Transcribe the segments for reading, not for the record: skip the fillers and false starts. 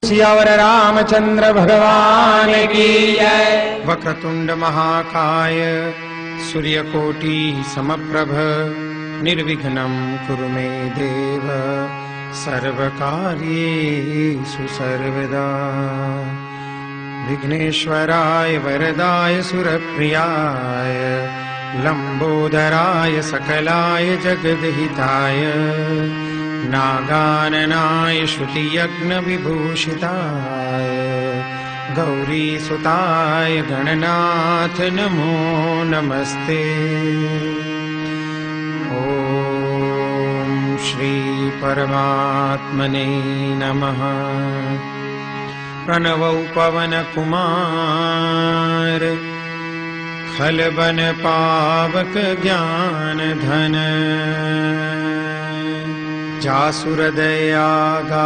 सियावर रामचंद्र भगवान की जय। वक्रतुंड महाकाय सूर्यकोटि समप्रभ निर्विघ्नं कुरु मे देव सर्वकार्येषु सर्वदा। विघ्नेश्वराय वरदाय सुरप्रियाय लंबोदराय सकलाय जगद्हिताय नागाननाय श्रुतियज्ञविभूषिताय गौरीसुताय गणनाथ नमो नमस्ते। ॐ श्री परमात्मने नमः। प्रणवौ पवन कुमार खलबन पावक ज्ञान धन जासुर दयागार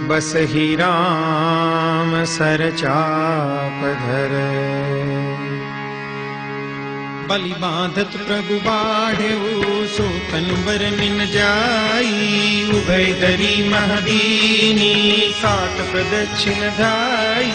बसहि राम सर चाप धर। बलि बांधत प्रभु बाढ़ेऊ सोतन बरनिन जाई उभय दरी महदीनी सात प्रदक्षिण धाई।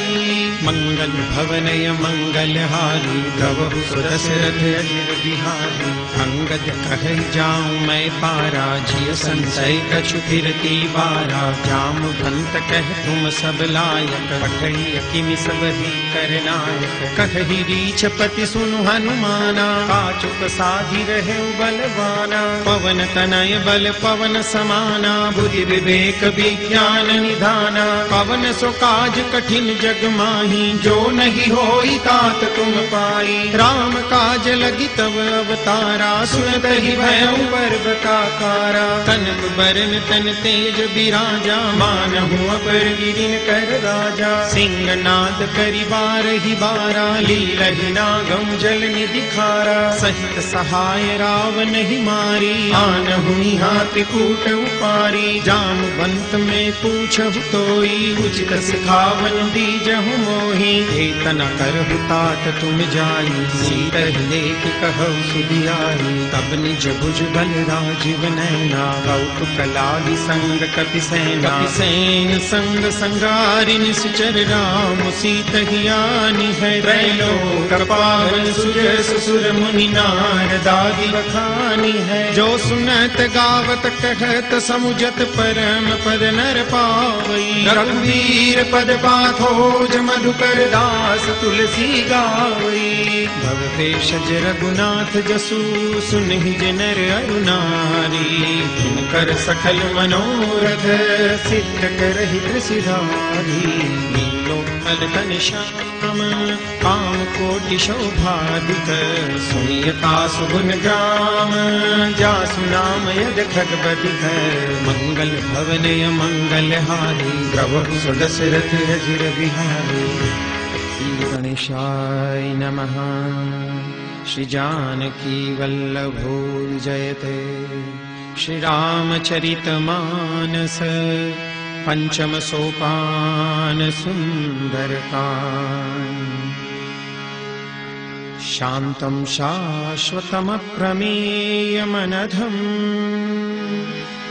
मंगल भवनय मंगलहारी गवहु सुदशरथ अजिर बिहारी। अंगद कहै जाऊं मैं पारा जिय संशय कछु फिरती बारा। जामवंत कह तुम सब लायक पठै किमि सब ही करनायक। कहहि रीछपति सुनु हनुमाना काचुक साधि रहे बलवाना। पवन तनय बल पवन समाना बुद्धि विवेक विज्ञान निधाना। पवन सो काज कठिन जग माही जो नहीं होई तात तुम पाई। राम काज लगी तब अवतारा सुनत ही भयउ पर्वताकारा। तनक बरन तन तेज बिराजा मानहु अपर गिरिन कर राजा। सिंहनाद करि बारहि बारा लीलहि नागम जल निधि खारा। सहित सहाय रावण ही मारी आनहु हाथी कूट उपारी। जामवंत में पूछहु तोई उचित सिखावन दीजहु मोही। एतना करहु तात तुम जाई सीतहि लेख कहु सुधियाई। तब निज भुज बल राजीव नैना कौतुक लागी संग कपि सेना। सेन संग संगारि निश्चर राम सीतहि आनी है। त्रैलोक पावन सुजस सुर मुनि नारदादि बखानी है। जो सुनत गावत कहत समुझत परम पद नर पावई। रघुवीर पद पाथोज मधुकर दास तुलसी गावई। भव भेषज रघुनाथ जसु सुनहि जनर अरु नारी। किंकर सकल मनोरथ सिद्ध करहि त्रिसिधारी। नीलोत्पल तन श्याम काम कोटि शोभादिक। सुनियता सुगुन ग्राम जासु नाम यद खगपति घर। मंगल भवनय मंगलहारी प्रभु सुदशरथ अजिर बिहारी। श्री गणेशाय नमः। श्री जानकी वल्लभो जयते। श्री रामचरित मानस पंचम सोपान सुंदरकांड। शांतं शाश्वतमप्रमेयमनघम्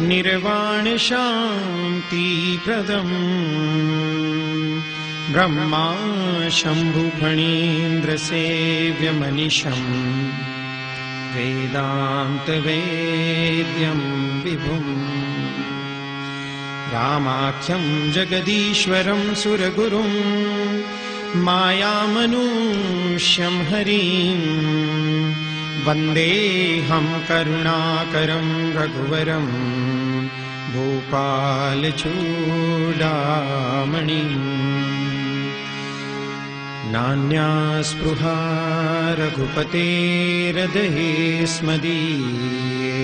निर्वाण शांति प्रदम्। ब्रह्मा शंभु फणीन्द्र सेव्य मनीषम् वेदांत वेद्यं विभुम्। रामाख्यं जगदीश्वरं सुरगुरुं मायामनुष्यं हरिं। वन्देऽहं करुणाकरं रघुवरं भूपालचूडामणिम्। नान्या स्पृहा रघुपतेर्हृदये स्मदीये।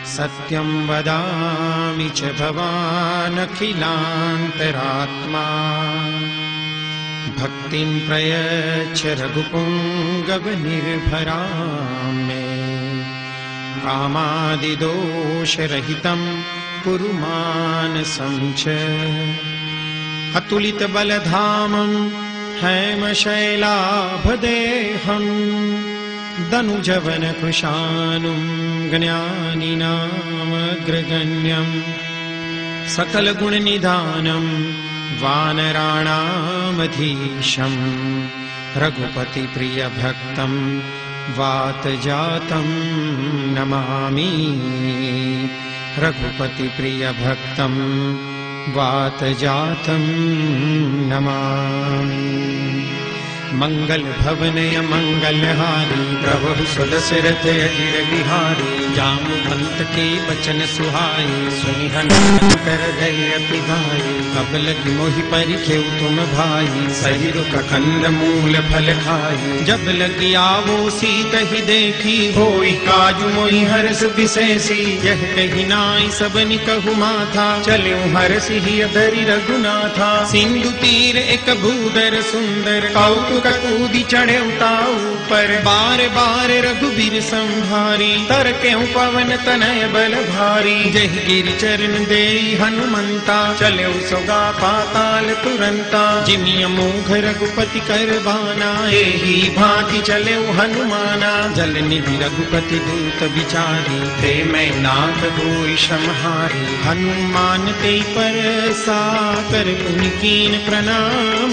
सत्यं वदामि च भवान् अखिलान्तरात्मा। भक्तिं प्रयच्छ रघुपुङ्गवनिर्भरां मे। कामादिदोषरहितं कुरु मानसं च। अतुलितबलधामं हैमशैलाभदेहम्। दनुजवन कृशानुं ज्ञानिनामग्रगण्यम्। सकल गुण निधानम वानराणामधीशम् रघुपति प्रिय भक्तम वात जातम नमामि। रघुपति प्रिय भक्तम वात जातम नमामि। मंगल भवनय मंगलहारी प्रभु सुदशरथ अजिर बिहारी। जामवंत के बचन सुहाई सुनि हनुमत कर अति भाई। अब लगी मोहि परिखेउ तुम भाई सहिरु कंद मूल फल खाई। जब लगी आवो सीत ही देखी होई काजु मोहि हर्ष विशेषी। यह कही नाई सबनि कहु माथा चले हर्षि ही धरि रघुनाथा। सिंधु तीर एक भूधर सुंदर कौतुक कूदी चढ़े उताऊ पर। बार बार रघुबीर संहारी तर क्यों पवन तनय बल भारी। जय गिरि चरण देई हनुमंता चले सोगा पाताल तुरंता। जिमिय मोघ रघुपति कर बाना एही भांति चले हनुमाना। जल निधि रघुपति दूत विचारी ते मैं नाथ होई श्रमहारी। हनुमान ते पर साकर पुनि कीन प्रणाम।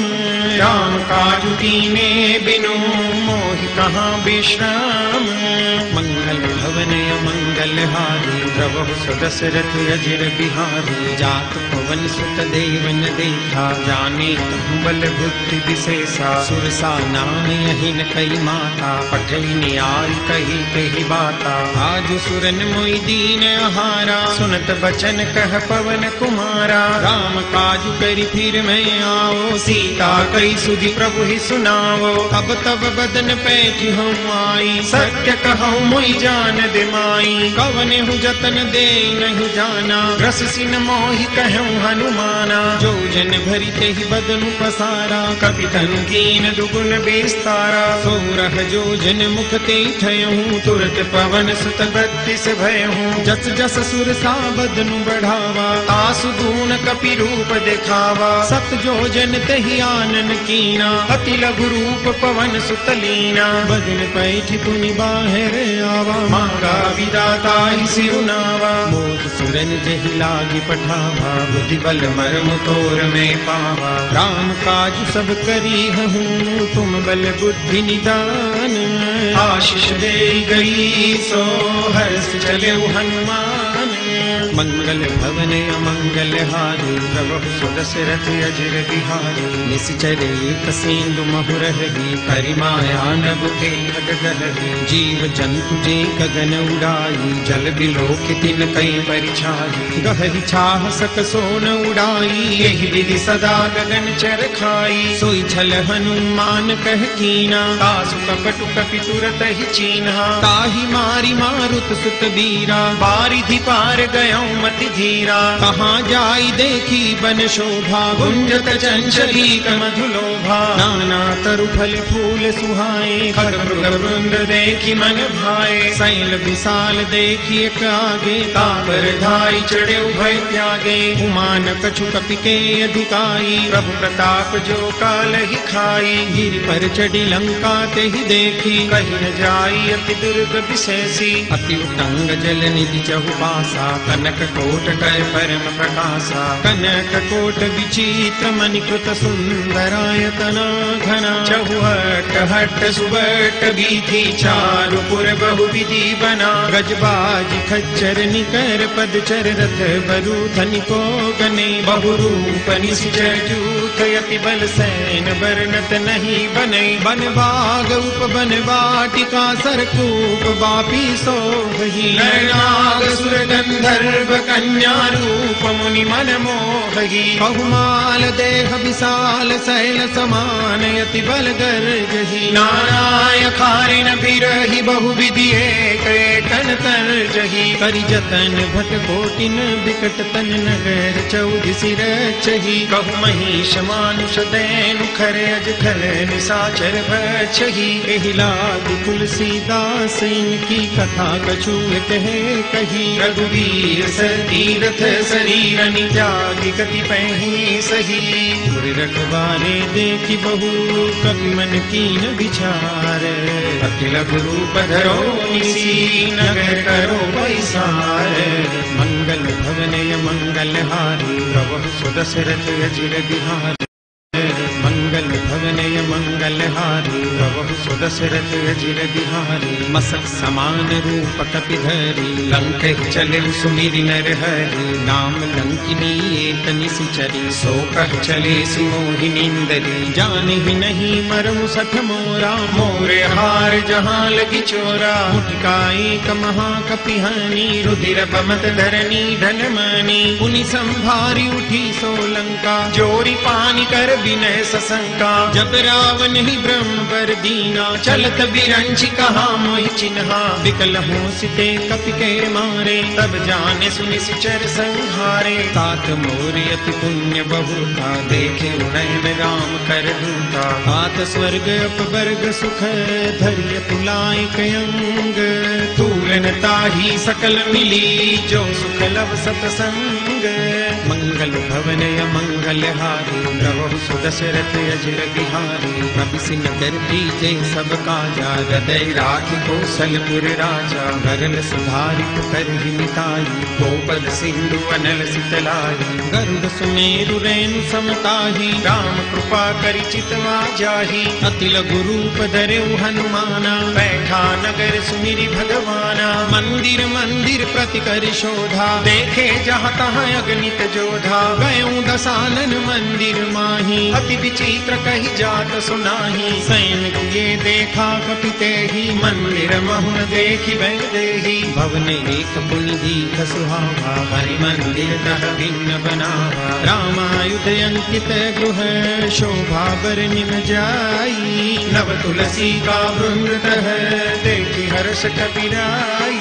राम काज कीने बिनु मोहि कहाँ विश्राम। मंगल भवन मंगल हारी प्रभु सुदशरथ अजिर बिहारी। जात पवन सुत देवन देखा जाने तहु बल बुद्धि विशेषा। सुरसा नाम यही न कई माता पठई न्याय कही कही बाता। आज सुरन मोहि दीन आहारा सुनत बचन कह पवन कुमारा। राम काज करी फिर मैं आओ सीता कई सुधि प्रभु ही सुनाओ। अब तब बदन पैठ हम आई सत्य कहूँ मोहि जान दे माई। कवने हु जतन दे नहीं जाना रस सिन मोहि कहूँ हनुमाना। जो जन भरी ते ही बदनु पसारा कपि तनु कीन दुगुन विस्तारा। सो रह जो जन मुख ते ठयहूँ तुरत पवन सुत बत्तीस भयहूँ। जस जस सुर सा बदनु बढ़ावा तासु गुण कपि रूप दिखावा। सत जो जन तहि आनन कीना अति लघु रूप पवन सुतलीना। बदन पैठ पुनि बाहर आवा मांगा विदाता ही सिरुनावा। मोद सुरन जहि लागी पठावा बुद्धि बल मर्म तोर में पावा। राम काज सब करी हूँ तुम बल बुद्धि निदान। आशीष दे गई सो हर्ष चले हनुमान। मंगल भवन अमंगल हारी प्रभु सुदशरथ अजिर बिहारी। निश्चरे कसेंदु महुरही करिमाया नभ के खगगही। जीव जंतु जे गगन उड़ाई जल बिलोक तिन कई परिछाई। गहरी छाह सक सोन उड़ाई यही विधि सदा गगन चर खाई। सोई छल हनुमान कह कीना तासु कपटु कपि तुरत ही चीन्हा। ताहि मारी मारुत सुत बीरा बारिधि पार गयो मति धीरा। कहाँ जाई देखी बन शोभा गुंजत चंचली कमधुलोभा। नाना तरु फल फूल सुहाए खग मृग वृंद देखी मन भाए। शैल विशाल देखी एक आगे तापर धाई चढ़े भय त्यागे। उमान कछु कपि के अधिकाई प्रभु प्रताप जो काल ही खाई। गिरि पर चढ़ी लंका ते ही देखी कहीं न जाई अति दुर्ग विशेषी। अति उतंग जल निधि चहुपासा कनक कोट कर परम प्रकाशा। कनक कोट विचित्र मणिकृत सुंदरायतना घना। चहुहट हट सुबट वीथि चारु पुर बहु विधि बना। गजबाज खच्चर निकर पदचर रथ बरु धनिको गने। बहुरूप निश्चर जूथ यति बल सैन बरनत नहीं बने। बनबाग उप बनवाटिका सरकूप बापी सोहि। नरनाग सुर गंधर्व कन्या रूप मुनि मन मोहि। बहुमाल देह विशाल शैल समान यति बल गर्जहि। नाराय खारिन बिरहि बहु विधि एकन तर्जहि। करि जतन भट कोटिन बिकट तन नगर चौधि सिर छहि। कहु महिष मानुष दैनु खर अज खर निशाचर भक्षहि। एहि लागी तुलसीदास इनकी कथा कछु कहे कही। रघुवीर तीरथ शरीर त्यागी गति पही सही। गुर रखवारे देखी बहु कवि मन कीन विचार। अति लघु रूप धरो निसी नगर करो पैसार। मंगल भवन भवनय मंगलहारी प्रभु सुदशरथ अजिर बिहारी मंगल भवनय मंगलहारी प्रभु सुदशरथ अजिर बिहारी मसक समान रूप कपिधरी लंक चले सुमिर नर हरि नाम लंकिनी एक निशिचरी सो कह चले सिमोहिनींदरी जाने ही नहीं मरमु सठ मोरा मोरे हार जहाँ लगी चोरा मुठका एक महाकपिहानी रुधिर बमत धरनी धनमणि पुनि संभारी उठी सोलंका जोरी पानी कर विनय सशंका जब रावण ही ब्रह्म बर दीना चलत बिरंची कहा मोहि चिन्हा विकल हो सिते कपि के मारे तब जाने सुनि सिचर संहारे तात मोरि अति पुण्य बहुता देखे नयन राम कर दूता तात स्वर्ग अपवर्ग सुख धैर्य तुलाय कयंग तूलन ताही सकल मिली जो सुख लव सतसंग मंगल भवनय मंगलहारी प्रभु सुदशरथ अजिर बिहारी प्रभु नगर दीजे सब काजा हृदय राखि कौशलपुर राजा गरल सुधारि कर मिताई गोपद सिंधु अनल सितलाई गरुड़ सुमेरु रेणु समताही राम कृपा करि चितवा जाही अति लघु रूप धरेउ हनुमाना बैठा नगर सुमिरि भगवाना मंदिर मंदिर प्रति कर शोधा देखे जहाँ तहाँ अगणित जोधा गयों दसानन मंदिर माही अति विचित्र कही जात सुनाही सैन किए देखा कपिते ही मंदिर महुन देखी वैदेही भवन एक पुनि दीख सुहावा हरि मंदिर तह भिन्न बनावा रामायुध अंकित गृह शोभा बर निम जाई नव तुलसी का वृंद तह देखी हर्ष कपिराई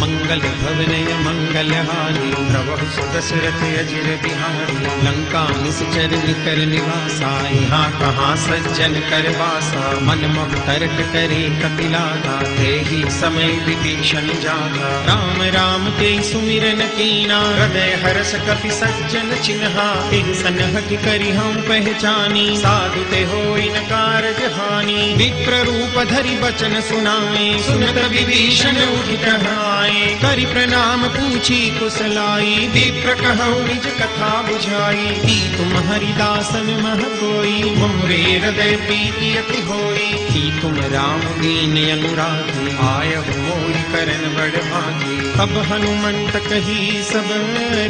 मंगल भवनय मंगलहारी प्रभु सुदशरथ अजिर बिहारी लंका निश्चर निकर निवासा यहाँ कहाँ सज्जन कर वासा मन मह तर्क करे कपिलाता तेहि समय विभीषण जाता राम राम ते सुमिरन कीना हृदय हर्ष कपि सज्जन चिन्हा तिह सनहट करि हम पहचानी साधु ते होई न कारज हानि विप्र रूप धरि बचन सुनाए सुनत विभीषण उठि कहाए करि प्रणाम पूछी कुशलाई विप्र कहौ निज कथा बुझाई ती तुम हरिदासन मह कोई मोरे हृदय प्रीति अति होई ती तुम राम दीन अनुरागी आय मोरि करन बड़ भागी तब हनुमंत कही सब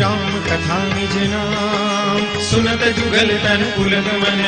राम कथा निज नाम सुनत जुगल तन पुलक मन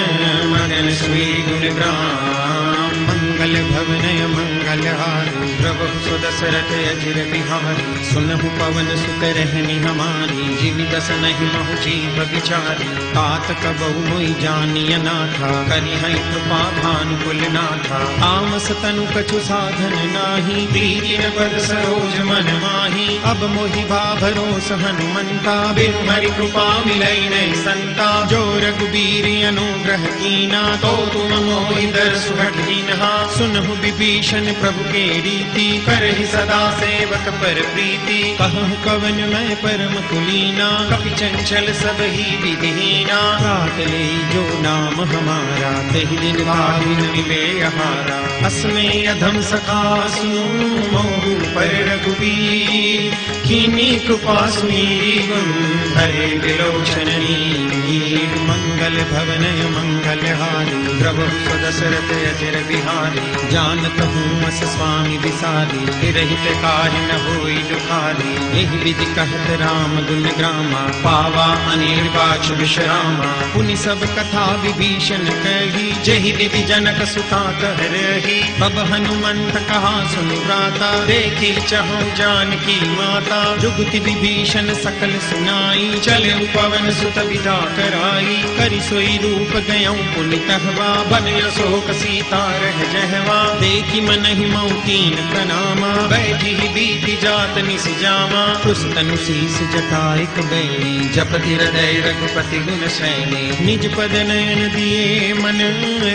मगन श्री गुण ग्राम मंगल भवनय मंगलहारी प्रभु सुदशरथ अजिर बिहारी सुनहु पवन सुत रहनी हमारी जीवि दस नहीं महु जीव बिचारी तात कबहु मोहि जानिय नाथा करि है कृपा भानुकुल नाथा तामस तनु कछु साधन नाही प्रीति न पद सरोज मन माही अब मोहि भा भरोस हनुमंता बिन हरि कृपा मिलई नहीं संता जो रघुबीर अनुग्रह कीना तो तुम मोहि दर्शु हठीनहा सुनहु विभीषण प्रभु के रीति करहि सदा सेवक पर प्रीति कहु कवन मैं परम कुलीना कपि चंचल सब ही विधिहीना रात ले जो नाम हमारा तेहि दिन भाविन मिले हारा अस्मे अधम सखा सुनो मोहु पर रघुबीर कीनी कृपा सुनीरी गुण हरे विलोचन नीर मंगल भवनय मंगलहारी प्रभु सुदशरथ अजिर बिहारी जानत हूँ अस स्वामी विसारी रहित काहि न होई दुखारी एहि विधि कहत राम गुण ग्रामा पावा अनिर्वाच विश्रामा पुनि सब कथा विभीषण कही जहि विधि जनक सुता कह रही अब हनुमंत कहा सुनु भ्राता देखी चहु जानकी माता जुगति विभीषण सकल सुनाई चले पवन सुत विदा कराई करि सोई रूप गयौ पुनि कहवा बन अशोक सीता रह जहवा देखी मन ही मौतीन प्रणामा बैठी बीती जात निस जामा पुस्तनु शीस जटाइक बैणी जपति हृदय रघुपति गुण शैली निज पद नयन दिए मन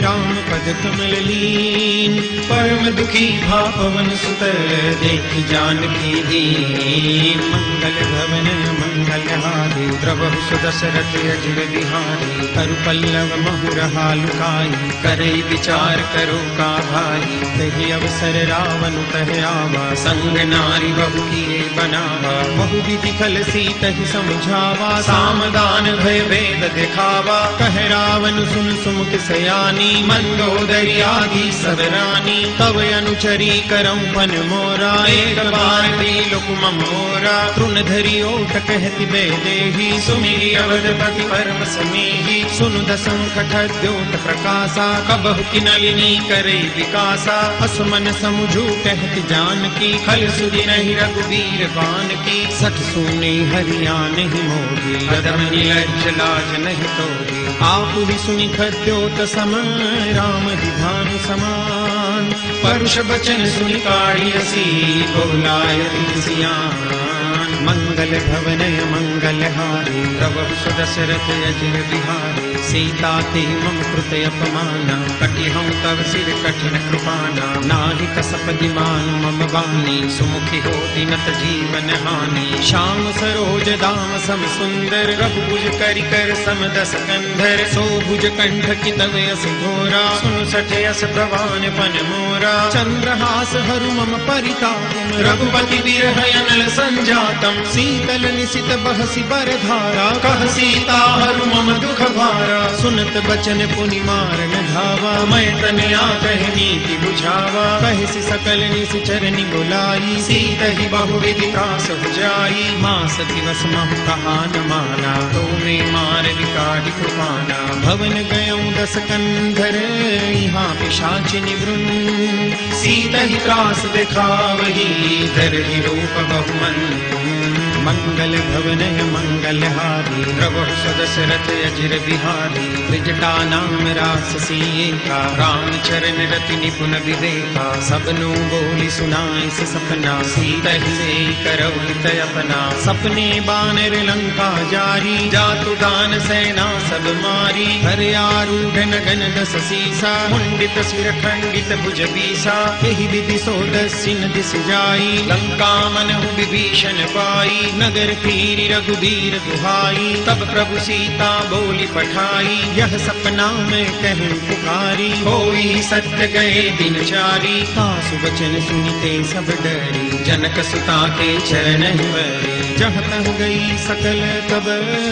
राम पद कमल लीन परम दुखी भा पवन सुत देखी जानकी दीन मंगल भवन मंगलहारी प्रभु सुदशरथ अजिर बिहारी करु पल्लव महुरहा लुकाई, करई विचार करो का भाई। तहि अवसर रावण तह आवा, संग नारी बहु किए बनावा। बहु विधि खल सीतहि समझावा, सामदान भय भेद दिखावा। कह रावण सुन सुमुख सयानी, मंदोदरी आदि सब रानी। तब अनुचरी करऊं पन मोरा, एक बार त्रिलोक मम ओरा। तृण धरि ओट कहति वैदेही, सुमिरि अवधपति परम समीहि। सुनु दशंख द्योत प्रकाशा, कबहु की नलिनी करे विकासा। असमन समुझू कहति जानकी, खल सुधि नहीं रघुबीर बान की। सठ सुने हरिया नहीं मोही, कदम निर्लज्ज लाज नहीं तोही। आपु ही सुनि खद्योत सम, राम ही भानु समान। परुष बचन सुनि काढ़ियसी, बोलाय सियान। मंगल भवनय मंगलहारी, प्रभु सुदशरथ अजिर बिहारी। सीता ते मम कृत अपमाना, कटिहऊँ तव सिर कठिन कृपाना। नाहि कसप दिमानु मम वाणी, सुमुखी होति नत जीवन हानि। श्याम सरोज दाम सम सुंदर, रघुभुज करि कर सम दस कंधर। सो भुज कंठ की तव यस घोरा, सुनु सठ यस प्रवान पन मोरा। चंद्रहास हरु मम परिताप, रघुपति बिरह अनल संजातम। शीतल निशित बहसी बर धारा, कह सीता हरु मम दुख भारा। सुनत बचन पुनि मारन धावा, मैं तन आकह नीति बुझावा। कहसी सकल निशिचर बुलाई, सीत ही बहु विधि त्रास जाई। मास दिवस महु कहा न माना, तो में मार विकाढ़ि कृपाना। भवन गयऊँ दस कंधर, यहाँ पिशाचिनि वृंद। सीत ही त्रास दिखावही, धरहि रूप बहुमन। मंगल भवनय मंगलहारी, प्रभु सुदशरथ अजिर बिहारी। त्रिजटा नाम राससी एका, राम चरण रति निपुण विवेका। सबनु बोली सुनाई से सपना, सीत ही से करऊ हित अपना। सपने बानर लंका जारी, जातु दान सेना सब मारी। हर आरूढ़ नगन दस सीसा, मुंडित सिर खंडित भुज बीसा। एहि विधि सो दस्सिन दिस जाई, लंका मनहु विभीषण पाई। नगर फिरी रघुबीर दुहाई, तब प्रभु सीता बोली पठाई। यह सपना में कहूँ पुकारी, होई सत्य गए दिन चारी। सासु वचन सुनिते सब डरी, जनक सुता के चरण बरी। जहाँ तह गई सकल तब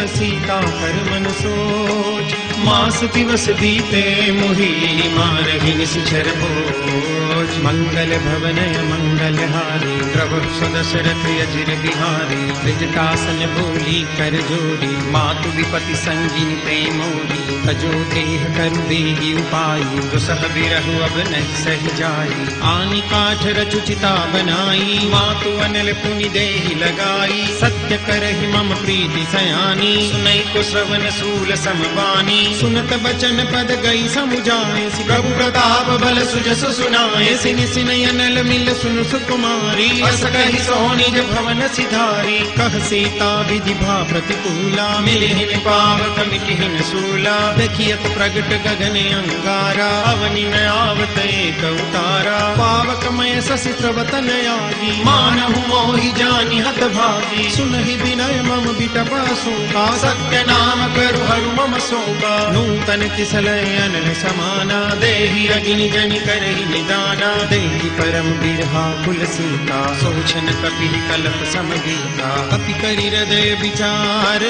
सीता कर मन सोच। मास दिवस बीते मोही, मारहि निशिचर बोझ। मंगल भवनय मंगलहारी, प्रभु सुदशरथ अजिर बिहारी। त्रिजटासन बोली कर जोड़ी, मातु विपति संगिनी प्रेमोरी। तजो देह करु देहि उपाई, दुसह बिरहु अब नहीं सह जाई। आनि काठ रचु चिता बनाई, मातु अनल पुनि देहि लगाई। सत्य करहि मम प्रीति सयानी, सुनई को श्रवण सूल समबानी। सुनत बचन पद गई समुझाए, प्रभु प्रताप बल सुजस सुनाए। सिनि सिनि अनल मिल सुनु सुकुमारी, अस कहि सोनिज भवन सिधारी। कह सीता विधि भा प्रतिकूला, मिलिहिन पावक मिटिहिन सूला। देखियत प्रगट गगन अंगारा, अवनि न आवत एक उतारा। पावक मय शशि प्रवतन आगी, मानहु मोहि जानि हत भागी। सुनहि विनय मम बिटपा शोका, सत्य नाम करु हरु मम शोका। नूतन किसलय अनल समाना, देहि अग्नि जनि करहि निदाना। देहि परम बिरहा कुल सीता, सोचन कपि कल्प समगीता। कपि करि हृदय विचार,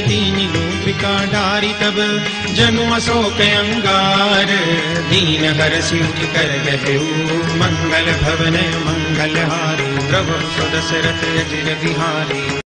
दीनि लोत्रिका डारी। तब जनु अशोक अंगार, दीन हरषि उठि कर गहेऊ। मंगल भवनय मंगलहारी, प्रभु सुदशरथ अजिर बिहारी।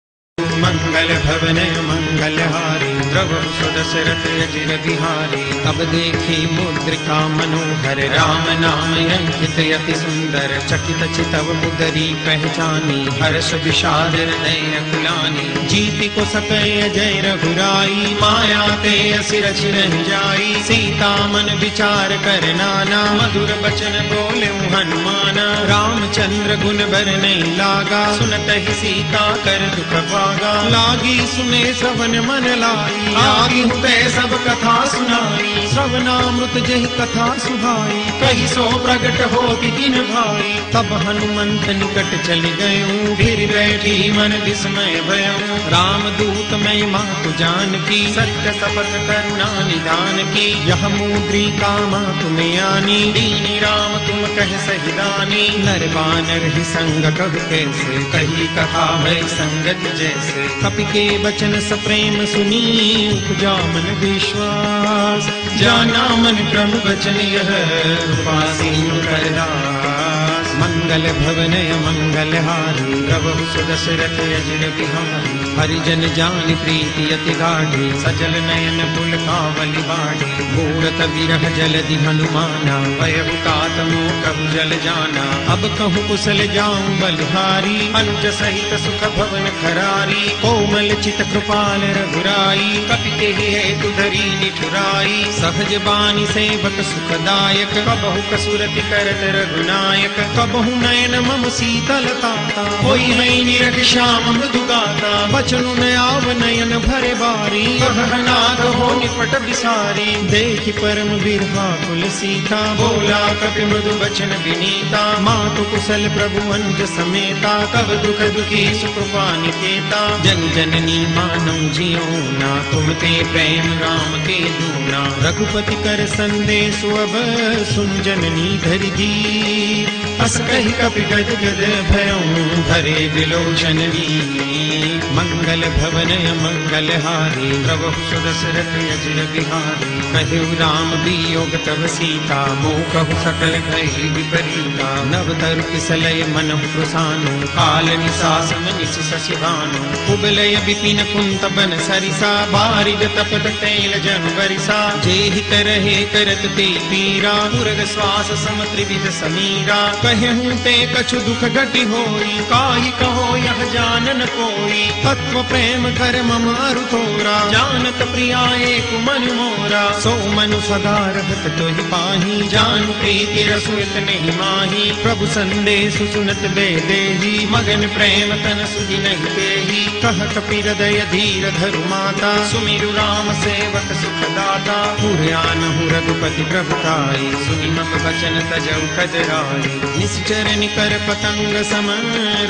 मंगल भवनय मंगलहारी, प्रभु सुदशरथ अजिर बिहारी। तब देखी मुद्रिका मनोहर, राम नाम अंकित अति सुंदर। चकित चितव उदरी पहचानी, हर्ष विषाद हृदय अकुलानी। जीति को सकय जय रघुराई, माया ते असि रचि रहि जाई। सीता मन विचार कर नाना, मधुर बचन बोले हनुमाना। रामचंद्र गुण बर नहीं लागा, सुनत ही सीता कर दुख भागा। लागी सुने श्रवण मन लाई, आगी हुते सब कथा सुनाई, श्रवणामृत जही कथा सुहाई, कही सो प्रगट हो किन भाई। तब हनुमंत निकट चल गयूं, फिर बैठी मन विस्मय भयूं। राम दूत मैं मातु जानकी, सत्य शपथ करुणा निधान की। यह मुद्रिका मातु में आनी, दीनी राम तुम कह सही दानी। नर बानर ही संग कब कैसे, कही कथा भय संगति जैसे। कपि के वचन सप्रेम सुनी, उपजा मन विश्वास। जाना मन क्रम वचन यह, उपासीन करदास। मंगल भवन मंगल हारी, प्रभु सुदशरथ अजिर बिहारी। हरिजन जान प्रीति अति गाढ़ी, सजल नयन पुलकावली बाढ़ी। मूरत विरह जलधि हनुमाना, भयहु तात मोह प्रभु जल जाना। अब कहूँ कुशल जाऊं बलिहारी, अनुज सहित सुख भवन खरारी। कोमल चित कृपाल रघुराई, कपिते हेतु धरी निठुराई। सहज बानी सेवक सुखदायक, कबहु कसुरति करत रघुनायक। कबहु नयन मम शीतलताता, होई है निरख श्याम मृदु गाता। बचनु न आव नयन भरे बारी, कहनाथ हो निपट बिसारी। देखि परम बिरहा कुल सीता, बोला कपि मृदु बचन विनीता। मातु कुशल प्रभु अनुज समेता, तब दुख दुखी सुकृपा निकेता। जन जननी मानौ जियो ना, तुम ते प्रेम राम के दूना। रघुपति कर संदेश अब, सुन जननी धरि धीर। अस कहि कपि गद गद भयऊं, धरे विलोचन वीर। मंगल भवन मंगल हारी, प्रभु सुदशरथ अजिर बिहारी। कहु राम वियोग तब सीता, मोह कहु सकल भय विपरीता। नव तरु किसलय मनहु प्रसानु, काल निसास मनिस शशि भानु। कुबलय विपिन कुंत बन सरिसा, बारिज तपत तैल जनु बरिसा। जेहि करहे करत ते पीरा, पुरग श्वास सम त्रिविध समीरा। कहूँ ते कछु दुख घटि होई, काहि कहो यह जानन कोई। तत्व प्रेम कर ममारु थोरा, जानत प्रिया एक मन मोरा। सो मनु सदा रहत तोहि पाही, जानु प्रीति रसु इतने माही। प्रभु संदेश सुनत बे देही, मगन प्रेम तन सुधि नहीं देही। कह कपि हृदय धीर धरु माता, सुमिरु राम सेवक सुखदाता। पुरयानहु रघुपति प्रभुताई, सुनि मम वचन तजौ कजराई। निश्चर निकर पतंग सम,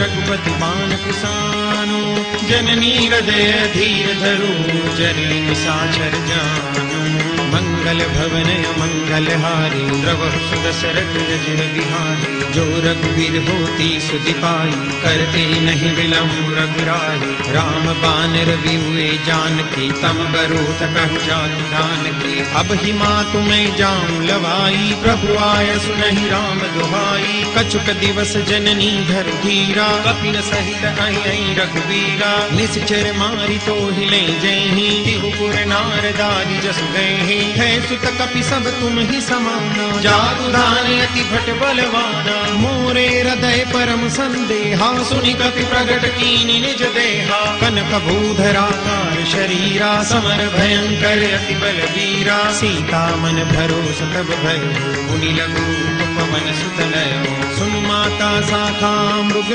रघुपति बाण कुसानु। जननी हृदय धीर धरु, जरी निशाचर जानु। मंगल भवन मंगल हारी, प्रभु सुदशरथ अजिर बिहारी। जो रघुवीर होती सुधि पाई, करते नहीं विलम्ब रघुराई। राम बानर बिहुए जानकी, तम बरूथ कहु जाति जानकी। अब ही मातु मैं जाऊं लवाई, प्रभु आय सुनहि राम दुहाई। कछुक दिवस जननी धर धीरा, कपिन सहित आई रघुवीरा। निश्चर मारी तो हिले जही, तिहुपुर नारदारी जसु गए। है सुत कपि सब तुम ही समाना, जादू दान अति भट बलवाना। मोरे हृदय परम संदेहा, सुनि कपि प्रगट कीनि निज देहा। कनक भूधराकार शरीरा, समर भयंकर अति बलवीरा। सीता मन भरोस तब भयो, मुनि लघु पवन सुत लयो। सुन माता शाखा मृग,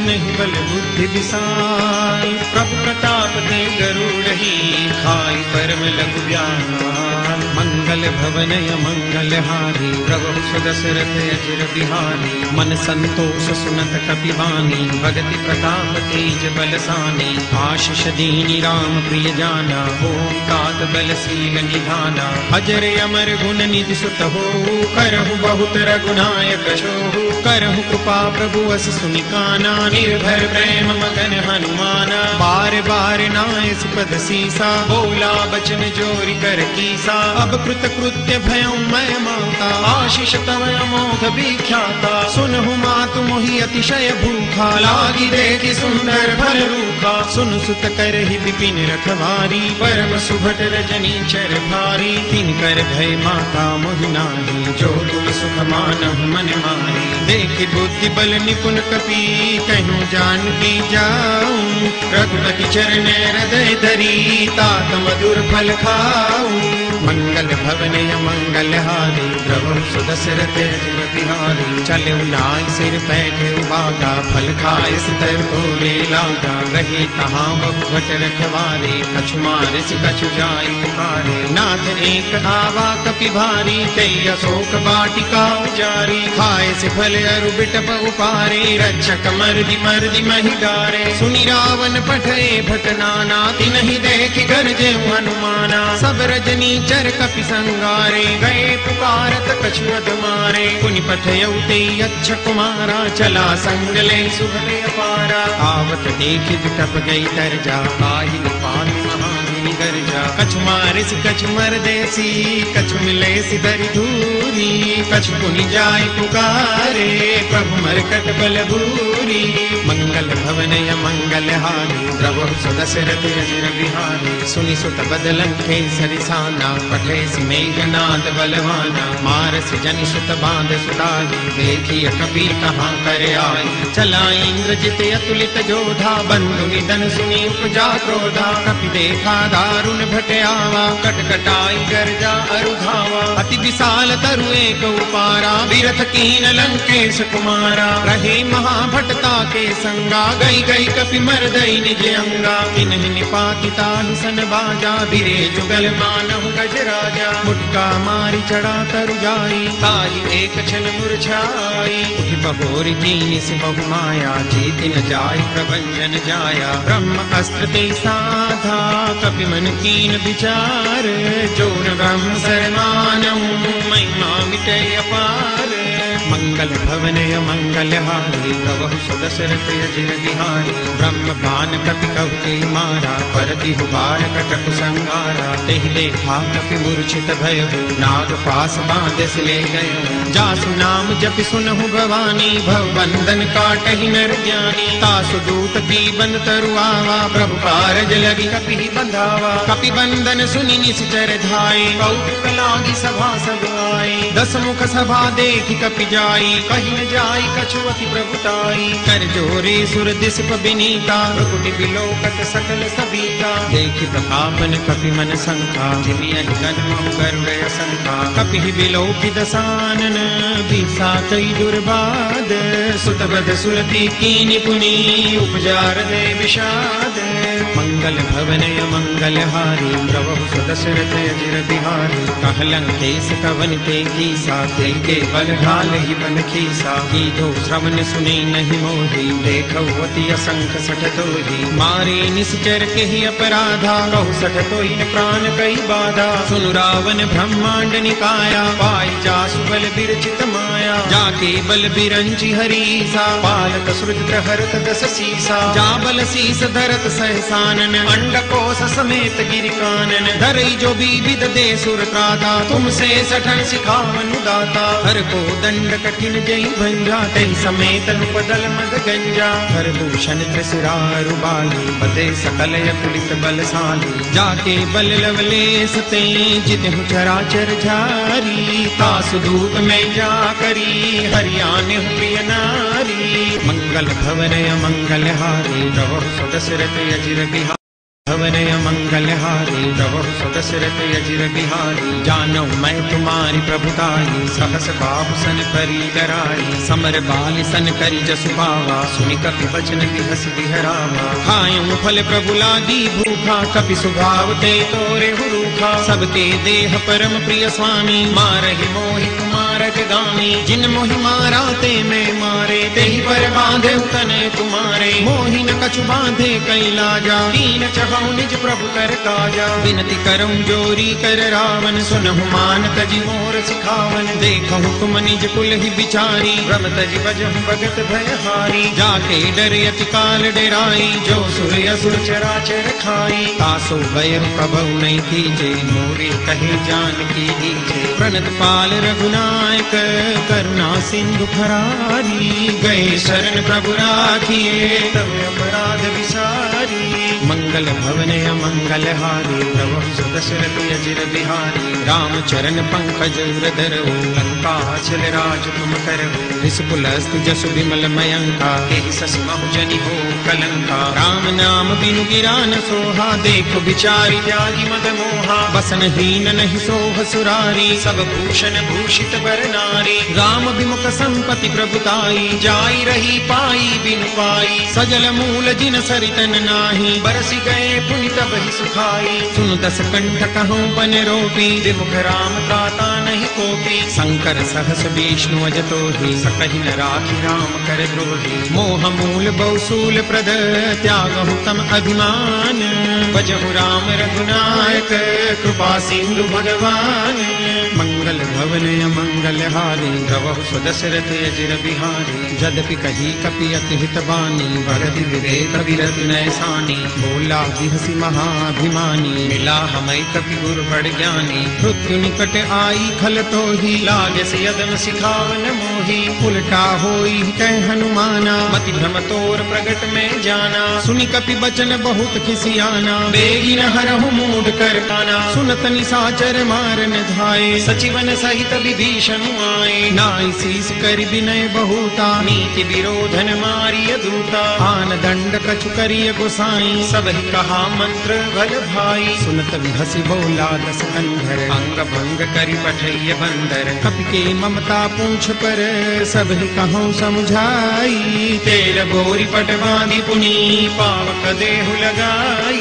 नहीं बल बुद्धि विशाल। प्रभु प्रताप दे गरुड़ही, खाई परम लघु व्याल। मंगल भवन मंगल हारी, प्रभु सुदशरथ अजिर बिहारी। मन संतोष सुनत कपि बानी, भगति प्रताप तेज बलसानी। आशीष दीनी राम प्रिय जाना, ओम तात बलशील निधाना। अजर अमर गुण निधि सुत हो, करहु बहुत रघुनायक छोहु। करहु कृपा प्रभु अस सुनि काना, निर्भर प्रेम मगन हनुमाना। बार बार नाय सुपद सीसा, बोला बचन जोरि कर कीसा। अब कृत कृत्य भयं मैं माता, आशीष तव अमोघ विख्याता। सुनहु मातु मोहि अतिशय भूखा, लागी देखि सुंदर फल रूखा। सुन सुत करहि विपिन रखवारी, परम सुभट रजनी चर भारी। तिन कर भय माता मोहि नाही, जो तुम सुख मानहु मन माही। देखि बुद्धि बल निपुण कपि, कहूँ जानकी जाऊं। रघुपति चरण हृदय धरी, तात मधुर फल खाऊं। मंगल भवन मंगल हारी प्रभु सुदशरथ अजिर बिहारी चले नाय सिर पैठे उबागा फल खाए सितर तोरे लागा रही तहाँ बहुभट रखवारे कछु मारिस कछु जाय पुकारे नाथ एक आवा कपि भारी कई अशोक बाटिका उजारी खाए से फल अरु बिटप उपारे रक्षक मर्दि महि डारे सुनि रावण पठे भट नाना तिन्हि देख गरजे हनुमाना सब रजनी चर कपि संगारे गए पुकारत कछु अध मारे पुनि पठयउ ते अच्छ कुमारा चला संग ले सुभले अपारा आवत देखि बिटप गई तरजा आहि निपात महामुनि गर्जा कछु मारिस कछु मर देसी कछु मिले सिधरि धूरी कछु पुनि जाय पुकारे प्रभु मरकट बल भूरी मंगल भवन मंगल हारी प्रभु सुदशरथ अजिर बिहारी सुनि सुत बदलन केसरि साना पठे सि मेघनाद बलवाना मारस जनि सुत बांध सुताई देखी कपि कहाँ कर आई चला इंद्रजित अतुलित जोधा बंधु निधन सुनि उपजा क्रोधा कपि देखा दारुण भट आवा कटकटाई गर्जा अरु धावा अति विशाल तरु एक उपारा विरथ कीन लंकेश कुमारा रहे महाभटता के संगा गई गई कपि मरदई निज अंगा किन्हि निपातिता सन बाजा बिरे जुगल मानहु गज राजा मुटका मारी चढ़ा तरु जाई ताई एक छन मुरझाई उठि बहोरी कीनि से बहु माया जीति न जाय प्रभंजन जाया ब्रह्म अस्त्र ते साधा कपि मन कीन विचार जोर ब्रह्म शरमानहु महिमा मिटे अपार मंगल भवन मंगल हारी प्रभु सुदशरथ अजिर बिहारी ब्रह्म बान कपि कहुते मारा परति हुबार कटक संगारा तेहि देखा कपि मूर्छित भयउ नाग पास बांधस ले गयो जासु नाम जपि सुनहु भवानी भव बंधन काटहि नर ज्ञानी तासु दूत की बंद तरु आवा प्रभु कारज लगी कपि बंधावा कपि बंधन सुनि निश्चर धाई कौतुक लागी सभा सब आई दस मुख सभा देखि कपि जाई कहि न जाई कछु अति प्रभुताई कर जोरे सुर दिस बिनीता प्रकुटि बिलोकत सकल सबीता देखि प्रतापन कपि मन शंका जिमियहि गन्महु गरुड़ शंका कपि बिलोकि दसानन बीसा कई दुर्बाद सुतबद सुरति कीनि पुनि उपजार दे विषाद मंगल भवन मंगल हारी प्रभु सुदशरथ अजिर बिहारी कहलंकेश कवन ते कीसा के बल ढाल ही बन खीसा की दो श्रवण सुने नहीं मोही देखौ अति असंख सठ तोही मारे निश्चर के ही अपराधा कहु सठ तोहि प्राण कई बाधा सुन रावण ब्रह्मांड निकाया पाई जासु बल बिरचित माया जाके बल बिरंची हरीसा पालक सृज प्रहरत दस सीसा जा बल शीस धरत सहसानन अंडकोश समेत गिरि कानन धरई जो विविध दे सुर त्राता तुमसे सठन सिखावन दाता हर को दंड कठिन जई भंजा तई समेत नुपदल मद गंजा हर भूषण त्रिसुरारु बाली बदे सकल अतुलित बलशाली जाके बल लवलेस ते जितहु चराचर झारी तासु दूत में जा करी हरियाने प्रिय नारी मंगल भवन मंगल हारी प्रभु सुदशरथ अजिर बिहारी भवन मंगल हारी प्रभु सुदशरथ अजिर बिहारी जानो मैं तुम्हारी प्रभुताई सहस बाहु सन परी डराई समर बाल सन करी जसु पावा सुनि कपि बचन बिहस बिहरावा खायूं फल प्रभु लागी भूखा कपि सुभाव ते तोरे हुरूखा सबके देह परम प्रिय स्वामी मारहि मोहि कुमारक गामी जिन मोहि मारा ते मैं मारे तेहि पर बांधे तने तुम्हारे मोहि न कछु बांधे कई लाजा दीन चहु निज प्रभु कर काजा विनती करऊं जोरी कर रावण सुनहु मान तजि मोर सिखावन देखहु तुम निज कुल ही बिचारी भ्रम तजि बजहु भगत भयहारी जाके डर अति काल डराई जो सुर असुर चराचर खाई तासो भयरु कबहु नहीं कीजे मोरे कहे जान की दीजे प्रणत पाल रघुनायक करुणा सिंधु खरारी गए शरण प्रभु राखिए तब अपराध विसारी मंगल भवन मंगल हारी प्रभु सुदशरथ अजिर बिहारी राम चरण पंकज उरधर लंका चल राज तुम कर रिसपुलस्त जसु विमल मयंका सस बहुजनि हो कलंका राम नाम बिनु गिरा न सोहा देखो बिचारी त्यागी मद मोहा बसन हीन नहीं सोह सुरारी सब भूषण भूषित बर नारी राम विमुख संपति प्रभुताई जाई रही पाई बिनु पाई सजल मूल जिन सरितन नाही बरसी गए पुनि तब ही सुखाई सुन दस कंठ कहूँ बन रोपी विमुख राम त्राता नहीं कोपी शंकर सहस विष्णु अजतो ही सकहि न राखी राम कर द्रोही मोह मूल बहुसूल प्रद त्यागहु तम अभिमान भजहु राम रघुनायक कृपा सिंधु भगवान मंगल भवन मंगल हारी प्रभु सुदशरथ अजिर बिहारी जदपि कही कपि अति हित बानी भरति विवेक विरत नैसानी बोला बिहसी महाभिमानी मिला हमें कपि गुरु बड़ ज्ञानी मृत्यु निकट आई खल तो ही लागे से यदन सिखावन मोही उल्टा होई कह हनुमाना मति भ्रम तोर प्रगट में जाना सुनि कपि बचन बहुत खिसियाना बेगी न हरहु मूढ़ कर पाना सुनत निशाचर मारन धाये सचिवन सहित विभीषण आए नाई शीस कर विनय बहुता नीति विरोधन मारिय दूता आन दंड कछु करिय गोसाई सब ही कहा मंत्र भल भाई सुनत विहसी बोला दस कंधर अंग भंग करि पठैय बंदर कपि के ममता पूछ पर सब ही कहूँ समझाई तेल बोरी पटवादी पुनी पावक देहु लगाई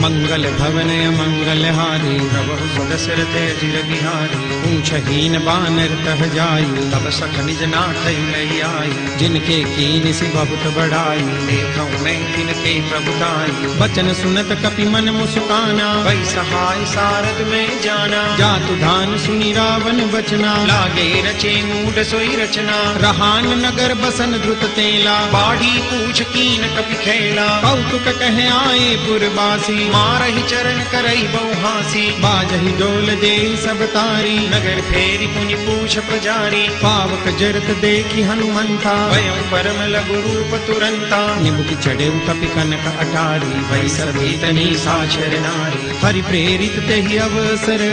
मंगल भवन मंगल हारी प्रभु सुदशरथ अजिर बिहारी पूछहीन बानर तह जाई तब सख निज नाथ लई आई जिनके कीन सी बहुत बड़ाई देखूं मैं तिनके प्रभुताई बचन सुनत कपि मन मुस्काना वै सहाय सारद में जाना जातु धान सुनि रावण बचना लागे रचे मूढ़ सोई रचना रहान नगर बसन द्रुत तेला बाढ़ी पूछ कीन कपि खेला कौतुक कह आए पुरबासी मारहि चरण करई बहुहासी बाजहि डोल दे सब तारी नगर फेरी पुनि पूछ पुजारी पावक जरत देखी हनुमंता भयं परम लघु रूप तुरंता निमुख चढ़े कपि कनक अटारी वै सभी तनी साचर नारी हरि प्रेरित तेहि अवसर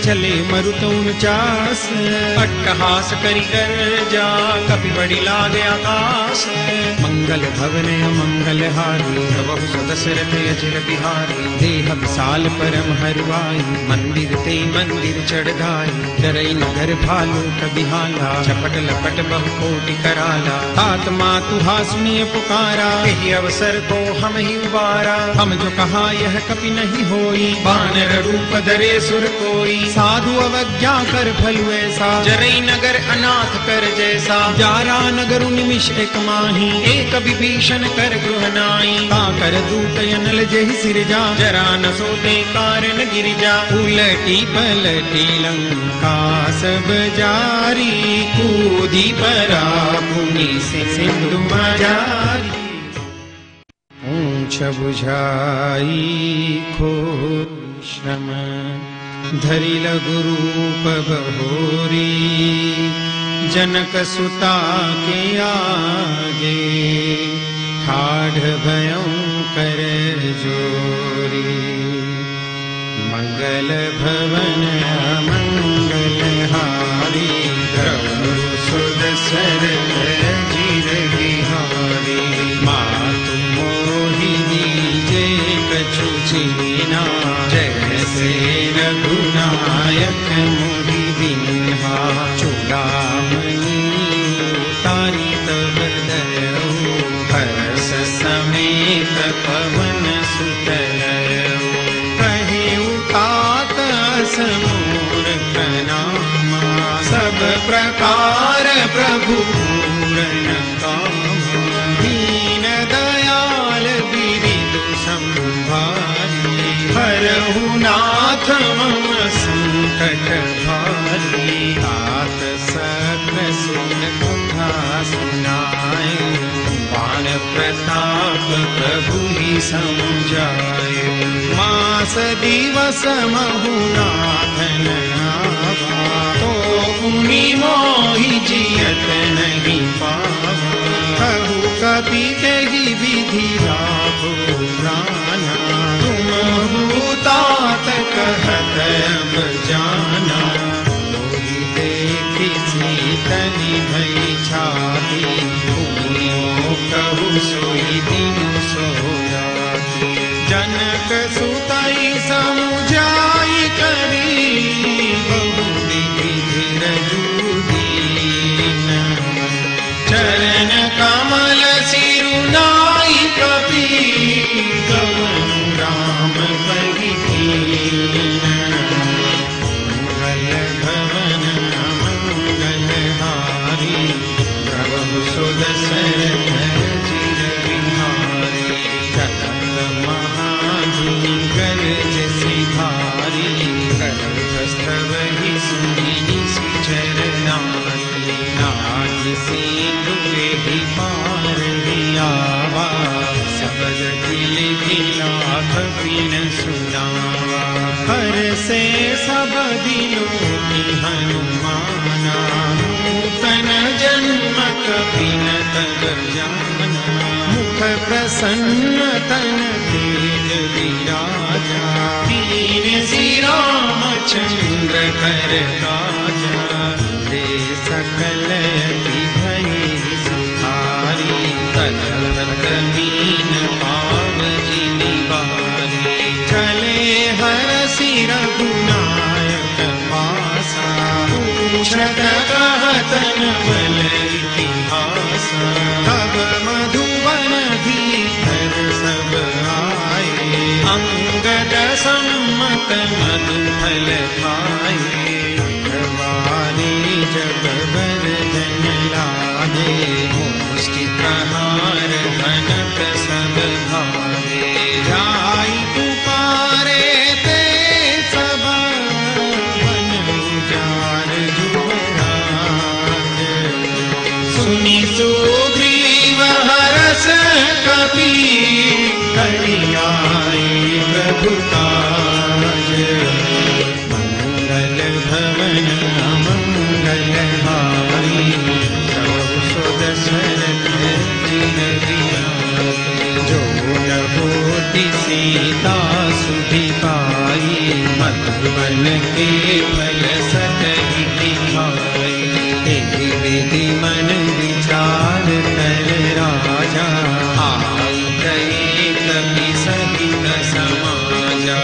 चले मरुतौन चास अट्टहास करि कर जा कपि बड़ी लागे आकाश मंगल भवन मंगल हारी प्रभु सुदशरथ अजिर बिहारी देह विशाल परम हरवाई मंदिर ते मंदिर चढ़ाई डरई नगर भालू कबिहाला चपट लपट बहु कोटि कराला तात मातु हा सुनिए पुकारा यही अवसर को हम ही उबारा हम जो कहा यह कपि नहीं होई बानर रूप धरे सुर कोई साधु अवज्ञा कर फल ऐसा जरई नगर अनाथ कर जैसा जारा नगर निमिष एक माही एक विभीषण कर गृह नाई का कर दूत अनल जहि सिरजा जरा न सोते कारण गिरिजा उलटी पलटी लंका सब जारी कूदी परा पुनि सिंधु मजारी ऊंच बुझाई घोर श्रम धरि लघु रूप बहोरी जनक सुता के आगे ठाढ़ भयंकर जोरी मंगल भवन मंगल हारी प्रभु सुदशरथ अजिर बिहारी मातु मोहिनी जे कछु छीना जैसे रघुनायक मोहि दीन्हा चूड़ामणि तारी तब दयो हर्ष समेत पवन सुत कहे उतात समूर प्रणामा सब प्रकार प्रभु पूर्ण कामा दीन दयाल विरिदु संभारी हरहु नाथ मम संकट भारी तात सकल सुन कथा सुनाए बाण प्रताप प्रभु ही समझाए मास दिवस महु नाथन आवा तो मुनि मोहि जियत नहीं पावा कहु कपि तेहि विधि लाभो प्राणा जाना। मोहि देखि सीतनि भई छाती, भूमियों कहु सोई दिनु सोयाती। जनक सुतई समुझाई करी, बहु विधि धीरजु दीन। चरण कमल सिरुनाई कपि, गवनु राम पहि दीन। मंगल भवन मंगलहारी, प्रभु सुदशरथ चिर बिहारी। सतत महाधुनि गरज सिधारी, गर्भस्थवहि सुनि निशिचर नारी। नाहि सिंधु एहि पार हियावा, सबद दिलि लाख बिन सुनावा। हरसे सब दिलों हनुमाना, नूतन जन्म कपिन तब जाना। मुख प्रसन्न तन तेज विराजा, दीन श्रीरामचंद्र कर काजा। दे सकल यति भई सुखारी, तलत मीन पाव जिनि बारी। चले हरसि रघुनायक पासा, पूछत कहत नवल इतिहासा। तब मधुवन धीर सब आए, अंगद सम्मत मधुफल खाए। अखबारी जब बरदन लागे, मुष्टि प्रहार धनक सब भागे। जाई पुकारे ते सबा, बन उजार जुबराज। सुनि सुग्रीव हरष कपि, करि आए प्रभु काज। मंगल भवन मंगलहारी, प्रभु सुदशरथ चिर बिहारी। जो न होति सीता सुधि पाई, मधुबन के फल सतहि दिखाई। एहि विधि मन विचार कर राजा, आई गए कपि सहित समाजा।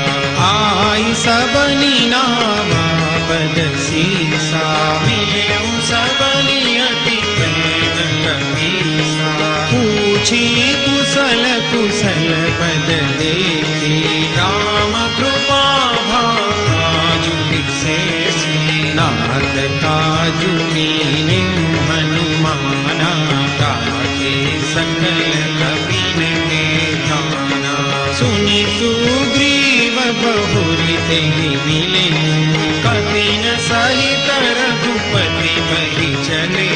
आई सबनि नावा पद सीसा, मिलऊ सबनि अति प्रेम कपीसा। पूछी कुशल कुशल पद देखी, राम कृपा भाजु विशेषी। नाथ काजु कीन्हे हनुमाना, ताके सकल कपिन के ध्याना। सुनि सुग्रीव बहुरि तेहि मिले, कपिन सहित रघुपति बहि चले।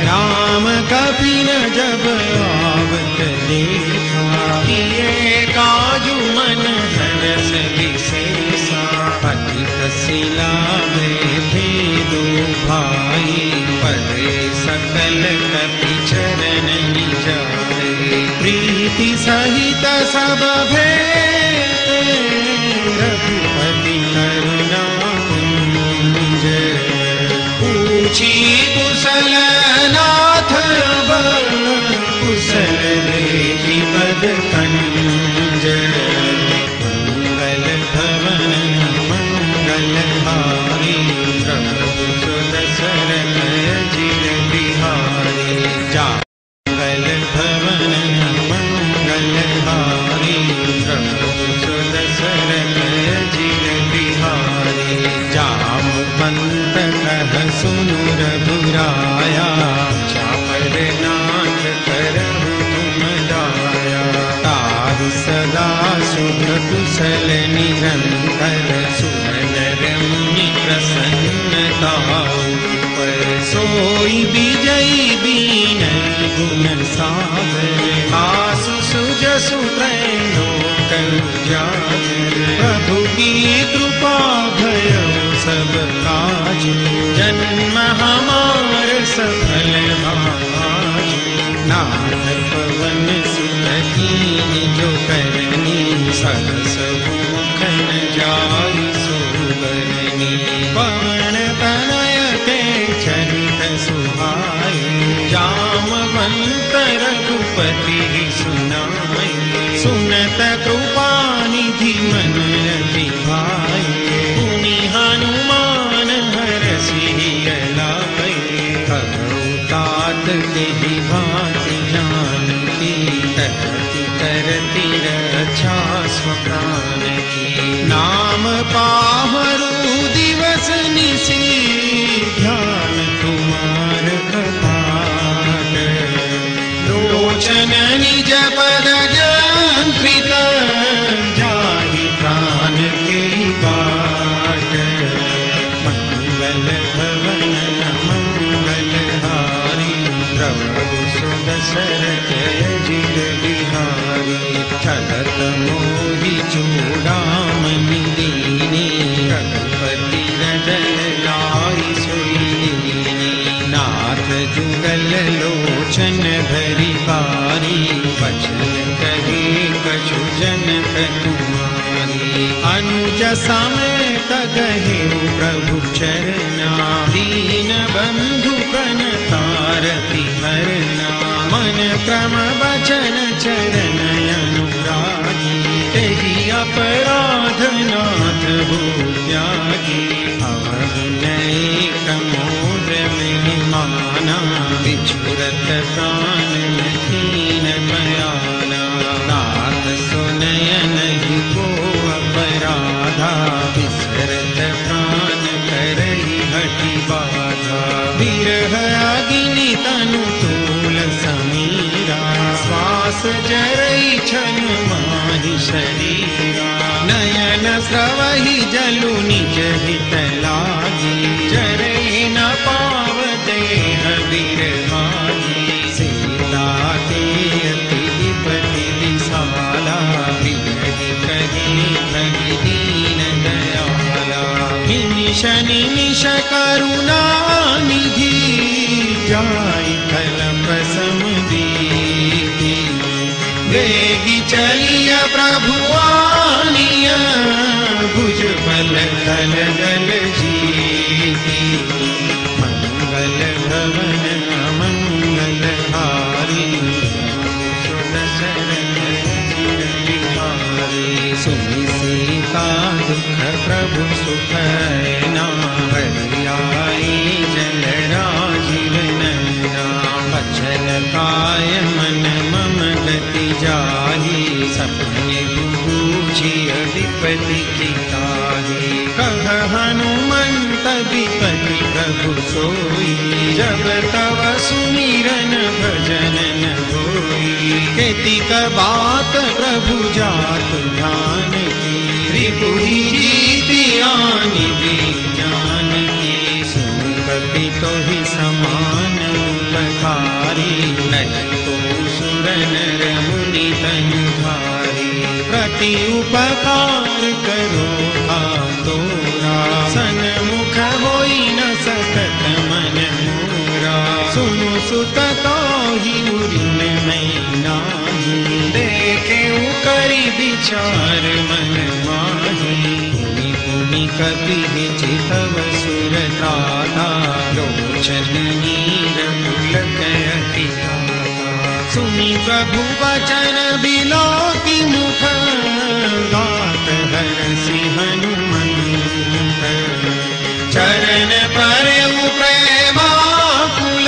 राम कपिन जब आवत देखा, किए काजु मन हरष विशेषा। पतित शिला में भेदो भाई, परे सकल कपि चरण जाए। प्रीति सहित सब भेटे, रघुपति करुणा कुंज। पूछी कुशल नाथ अब, कुशल देखि पद कंज। मंगल भवन मंगलहारी, प्रभु सुदशरथ चिर बिहारी। मंगल भवन मंगलहारी, प्रभु सुदशरथ चिर बिहारी। जामवंत कह सुनु रघुराया, चापर नाथ करहु तुम दाया। तारु सदा सुख कुशल निरंतर, सुरनर मुनि प्रसन्नता पर। सोई विजयी बीनई गुण सागर, आसु सुजसु त्रैलोक उजागर। प्रभु की कृपा भयउ सब काज, जन्म हमार सफल भाज। नाथ पवन सुत कीन्हि जो करनी, सरस मुख न जाई सो बरनी। पवन तनय के चरित सुहाए, जामवंत रघुपति सुनाए, सुनत कृपा निधि मन रति भाए, पुनि हनुमान हरषि लाए, तात तेहि भांति जानकी, तरति तरति रक्षा स्वप्रान की। नाम पाहरु दिवस निशि, ध्यान तुम्हार कपाट, लोचन निज पद जंत्रित, जाहि प्राण के बाट। मंगल भवन मंगल हारी, प्रभु सुदशरथ अजिर बिहारी। चलत मोहि चूड़ामणि दीनी, रघुपति रदन लाई सोई दीनी। नाथ जुगल लोचन भरी कारी, बचन कहे कछु जनक कुमारी। अनुज समेत गहे प्रभु चरना, दीन बंधु प्रणतारति हरना। मन क्रम वचन चरण अनुरागी, तेहि अपराध नाथ भूत्यागी। अवगुणैक मोर महिमाना, बिछुरत प्राण दीन मयाना। नाथ सुनय नहीं को अपराधा, बिसरत प्राण करहि हठि बाधा। विरह अग्नि तनु तूल समीरा, श्वास जरई छन माहि शरीरा। नयन स्रवहि जलु निज हित लागी, जरई न पाव देह बिरहागी। सीता के अति विपति विशाला, बिरहि कहि भगि दीन दयाला। निमिष निमिष करुणा निधि, जाई कल्प समदीति। वेगी चलिय प्रभु आनिय, भुज बल दल दल जीति। मंगल भवन मंगल हारी, सुदशरथ अजिर बिहारी। सुनि सीता दुख प्रभु सुख ना, हरि आई जल राजीव नैना। बचन काय मन मम गति जाहि, सपने बूझि अधिपति की ताहि। कह हनुमंत विपति प्रभु सोई, जब तव सुमिरन भजन न होई। केतिक बात प्रभु जात ध्यान की, रिपुहि जीति आनि विज्ञान की। सुन कपि तोहि समान उपकारी, नहीं तो सुर नर मुनि तनु धारी। प्रति उपकार करो तोरा, सन्मुख होई न सकत मन मोरा। सुनु सुत तोहि उरिन मैं नाही, देखे करि विचार मन माही। पुनि पुनि कपि चितव सुर त्राता, लोचन नीर पुलक अति ताता। सुनि प्रभु वचन बिलोकि मुख, गात हरषि हनुमंत। चरण परउ प्रेमाकुल,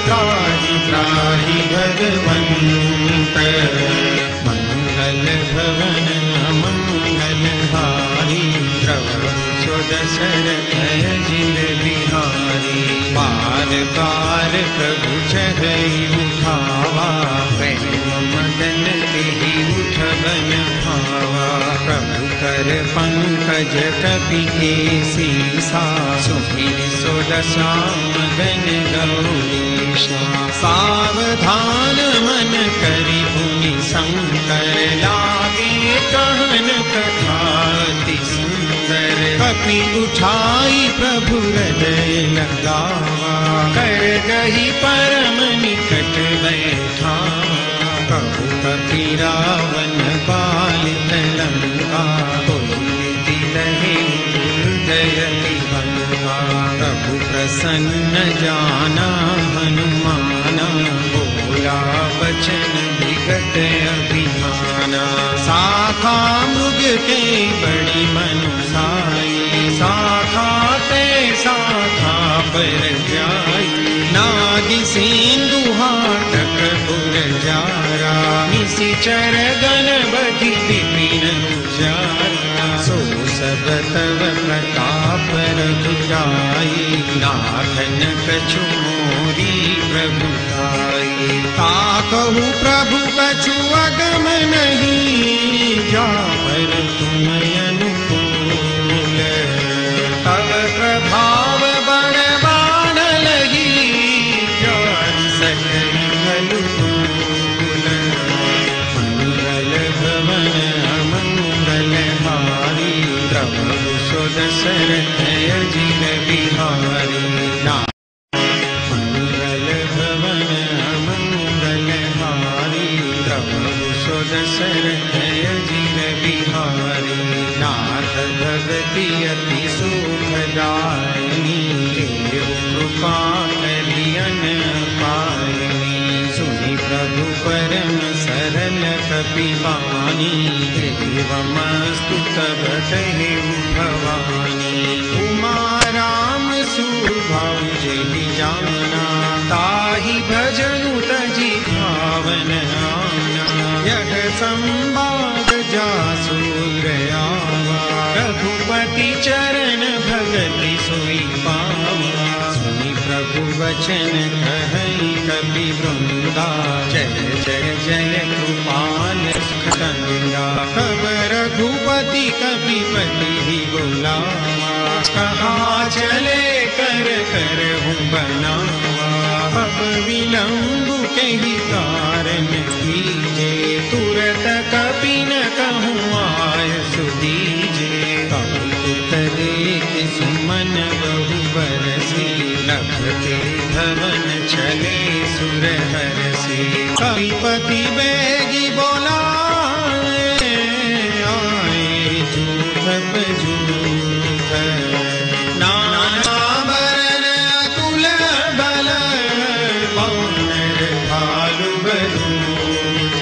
त्राहि त्राहि भगवंत। मंगल भवन मंगल हारी, प्रभु सुदशरथ अजिर बिहारी। बार बार प्रभु चढ़ई उठावा, प्रेम मदन तेहि उठबन भावा। प्रभु कर पंकज कपि केसीसा, सुमिर सुदशा मदन गौरीशा। सावधान मन करि पुनि शंकर, लागे कहन कथा अति सुंदर। कपि उठाई प्रभु हृदय लगावा, कर गही परम निकट बैठावा। कहु कपि रावण पालित लंका, कोई दिलहि हृदय भंगा। प्रभु प्रसन्न जाना हनुमाना, बोला बचन विगत अभिमाना। शाखा मृग के बड़ी मनुसाई, शाखा ते शाखा पर जाई। नागि सिंधु हाटक गुरजारा, निशिचर गण बधि विपिन उजारा। सो सब तव प्रताप रघुराई, नाथन कछु मोरी प्रभुताई। ताकहु प्रभु कछु अगम नहीं, जा पर तुम अनुकूल। तव प्रभाव बड़बान लगी, जान सकल अनुकूल। मंगल भवन अमंगल हारी, प्रभु सो दशरथ अजिर बिहारी। मंगल भवन अमंगल हारी, प्रभु सो दशरथ अजिर बिहारी। नाथ भगति अति सुखदायिनी, देव कृपा करियन पायनी। सुनि प्रभु परम सरल कपिवानी, देवमस्तु तब देहु भवानी। उमा राम सुभाउ जेहि जाना, ताहि भजनु तजि भावन आना। यह संवाद जासु गयावा, रघुपति चरण भगति सोई पावा। सुनि प्रभु वचन कहई कपि वृंदा, जय जय जय कृपाल सुखंदा। कब रघुपति कपिपति ही बुलावा, कहाँ चले कर कर हूँ बनावा। अब विलंब के ही कारण कीजे, तुरत कपि न कहूँ आय सुदीजे। कौतुक देख सुमन बहु बरसी, नभते भवन चले सुर हरसी। कपिपति बेगी बोलाए, आए जूथ जूथ। नाना बरन अतुल बल, वानर भालु बलूथ।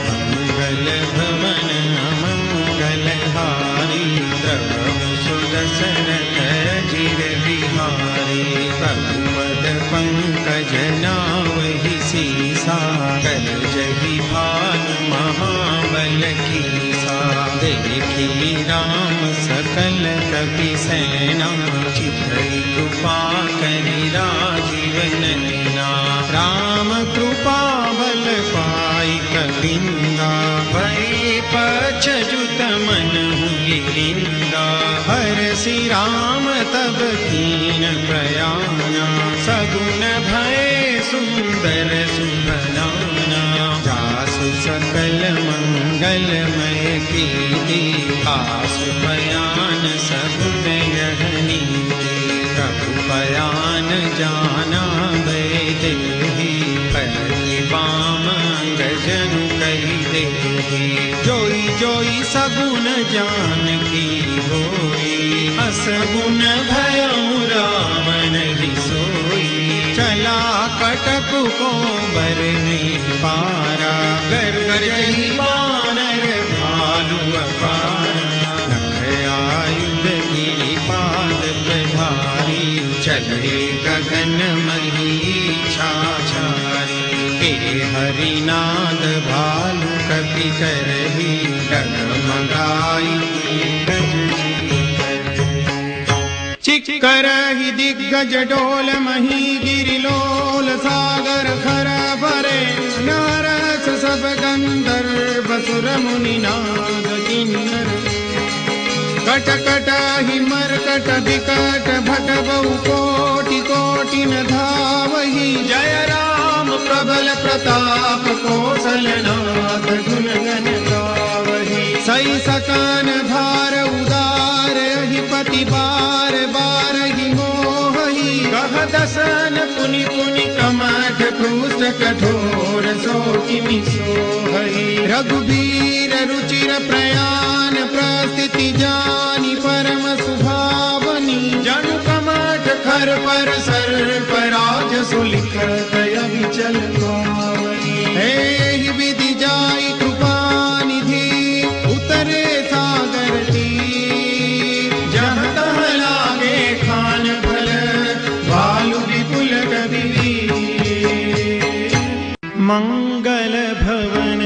मंगल भवन अमंगल हारी, प्रभु सो दशरथ अजिर बिहारी। प्रभु पद पंकज नावहि सीसा, कर जहि भानु महाबल कीसा। देखी राम सकल कपि सेना, चितई कृपा करि राजीव नैना। राम कृपा बल पाई कपिंदा, भय पछजुत मन हुई निंदा। हरसि राम तब कीन प्रयाना, सगुन भय सुंदर सुभनाना। जासु सकल मंगलमय कीर्ति, आसु बयान सगुन यह नीति। प्रभु बयान जाना भय देहि, पलि बाम अंगजनु कहि देहि। जोई जोई सगुन जानकी होई, असगुन भयउ रावण ही सोई। चला कटक को बरने पारा, गर गरजहि बानर भालु अपारा। नख आयुध गिरिपाद प्रभारी, चले गगन मही छाछारी। हे हरिनाद भालु कपि करहि, डगमगाई चिक्करहि दिग्गज डोल मही। गिरिलोल सागर खर भरे, नारस सब गंधर्व सुर मुनि नाद किन्नर। कट कट ही मरकट विकट भट बहु कोटि कोटि न धावहि। जय राम प्रबल प्रताप कौशलनाथ, गुण गण गावहि। सई सकान भार उदार, अधिपति बार बार ही मोहि। कह दसन पुनि पुनि कमठ पृष्ठ कठोर सो किमि सोहई। रघुबीर रुचिर प्रयाण प्रस्थिति जानी परम सुभावनी। जनु कमठ खर पर सर पराज सुलिखत अविचल पावनी। हे विधि जाई कृपा निधि उतरे सागर तीर। जहाँ तहाँ लागे खान फल भालु विपुल कबीर। मंगल भवन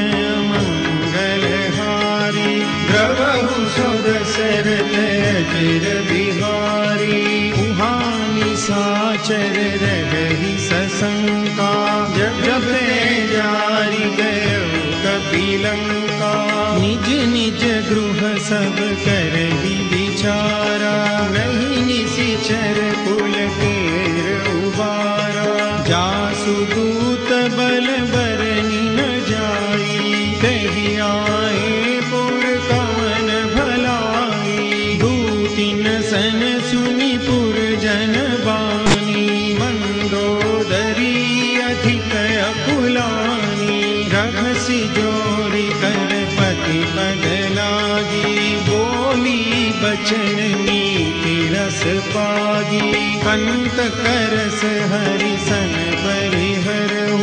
मंगलहारी द्रवहु सुदशरथ अजिर बिहारी। उहानि साचर रगहि सशंका जब जारी गयो कपिलंका। निज निज गृह सब करहि विचारा नहीं निशिचर कुल केर उबारा। जासु दूत बल बरनि न जाई कहि आए पुर कवन भलाई। दूतिन सन सुनि पुर जन बानी मंदोदरी अधिक अकुलानी। रघसि जोरि कर पति पग लागी बोली बचन नीति रस पागी। कंत करस हरि सन परिहरहु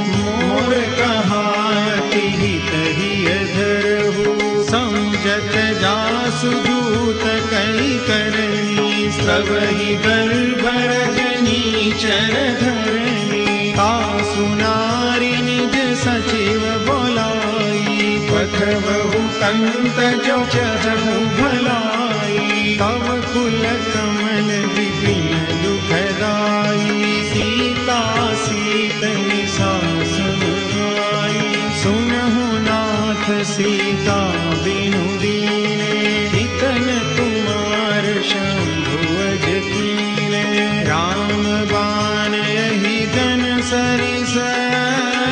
मोर कहायति हित हिय धरहु। संजत जासु दूत कई करनी सबहि बल भरजनी चर धरनी। तासु नारी निज सचिव बोलाई पठबहु कंत जो चहु भलाई। तव कुल कमल विपिन दुखदाई सीता सीतनि सासुराई। सुनहु नाथ सीता बिनु दीने हितन तुमार शंभु अज कीने। राम बाण यही गन सरिस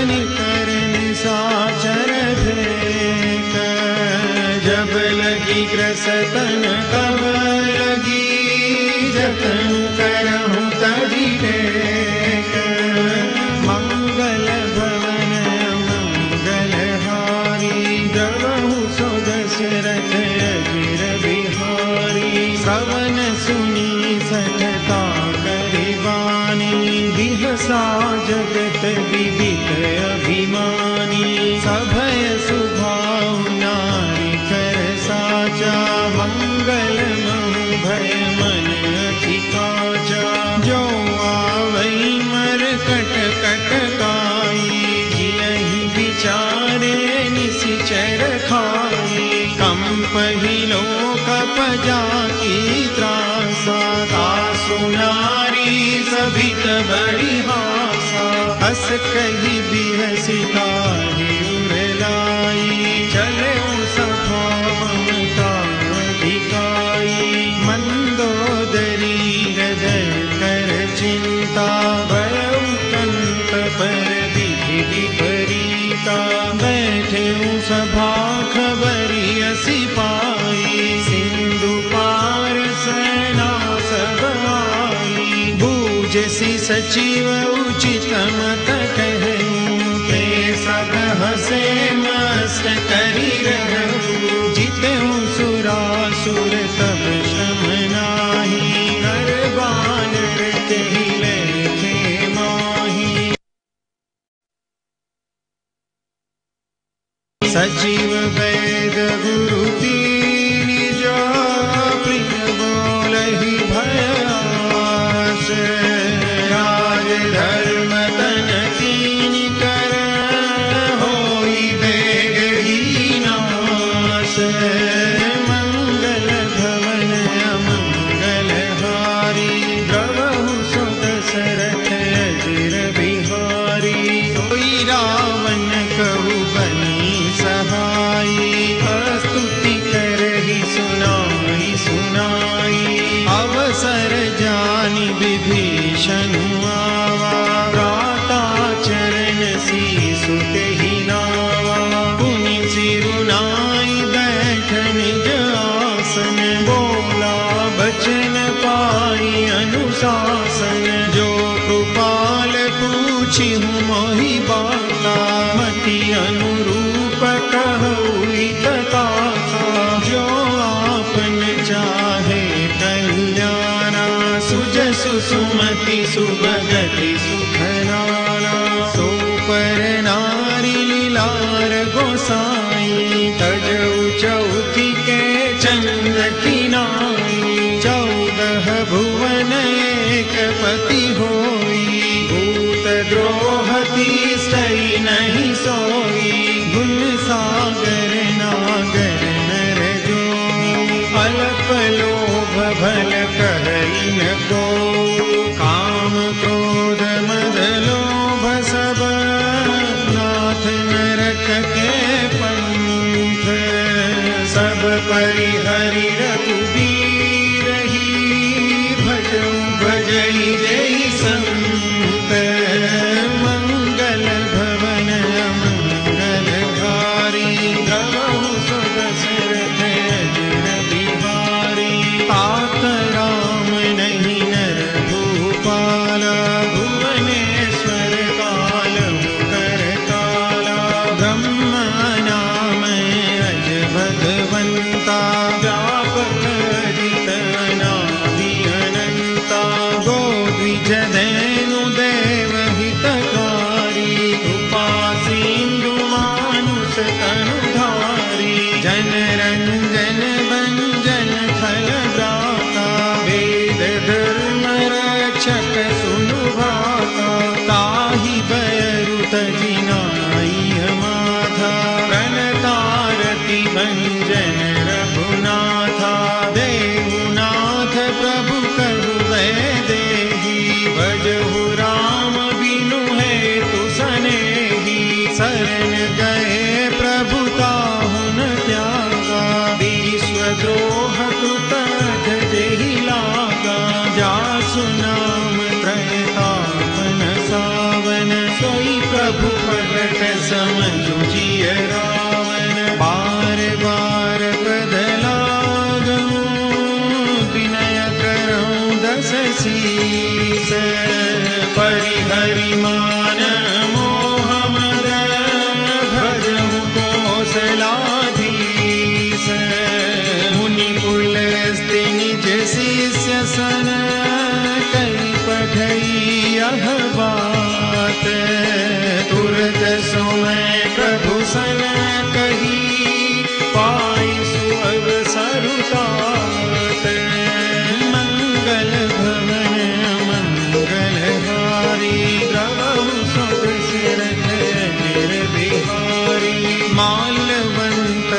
निकरन साचर भेक। जब लगी ग्रसतन तब लगी जतन करहु तहि टेक। मंगल भवन मंगलहारी द्रवहु सुदशरथ अजिर बिहारी। श्रवण सुनी सठता करिबानी बिहसा जगत विदित अभिमानी। सभय सुभाव नारी कर साचा मंगल महु भय मन अति काचा। जो आवई मर कट कट काई जियहि विचारे निशिचर खाई। कंपहि लोक पजा की त्रासा तासु नारी सभित बड़ी हासा। हस कहि बिहसि ताहि उरलाई चले सभा ममता अधिकाई। मंदोदरी हृदय कर चिंता भयउ कंत पर विधि विपरीता। बैठे सभा खबरी असी पाई सिंधु पार सेना सब आई। बूझसि सचिव उचित मत कहूँ ते सब हसे मस्त करी रहूँ। जितहु सुरासुर तब श्रम नाही हर बानर तेहि लेखे माही। सचिव वैद गुरु तीन जो प्रिय बोलहि भयास। राज धर्म तन तीन कर होई बेग ही नाश। मंगल भवन अमंगलहारी द्रवहु सुदशरथ अजिर बिहारी। सोई रावण कहु बनी सहाई स्तुति करहि सुनाई सुनाई। अवसर जानि विभीषण आवा प्राता चरण सीसु तेहि नावा। पुनि सिरुनाई बैठन आसन बोला बचन पाई अनुशासन। जो कृपाल पूछिहु सुजसु सुमति सुभगति सुखनाला सो पर नारी लीलार गोसाई तजऊ चौथी के चंद की नाई 14 भुवन एक पति होई भूत द्रोहती सही नहीं सोई गुण सागर नागर नर जो अल्प लोभ भल कहन को काम क्रोध मद लोभ सब नाथ नरक के पंथ सब परिहरि रघुबीर ही भजऊ भजई जय संत मंगल भवन मंगल हारी द्रवहु सुख दशरथ अजिर बिहारी तात राम नहीं नर भूपाला भुवनेश्वर कालहु करताला ब्रह्मा नाम अज भगवंता व्यापक अजित अनादि अनंता गो द्विज धेनु देव हितकारी कृपा सिंधु मानुष तनुधारी जन रंजन भंजन फल दाता वेद धर्म रक्षक सुनु भाता ताहि बयरु तजिनाई माथा प्रणतारति भंजन रघुनाथा देवनाथ प्रभु करु देहि भजहु राम बिनु हेतु सनेहि शरण गए प्रभु ताहु न त्यागा विश्वद्रोह कृत जेहि लागा जासु नाम त्रयतापन सावन सोई प्रभु प्रगट समझु जिय रावण बार बार बदलागऊं विनय करऊं दस शीस परिहरि मान मोह मद भजहु कौशलाधीश मुनि कुल स्ति निज शिष्य सन कई पठई यह बात तुरत सोमय प्रभु सन कही पाई सुअवसर तात मंगल भवन मंगल हारी द्रवहु सुख दशरथ अजिर बिहारी माल्यवंत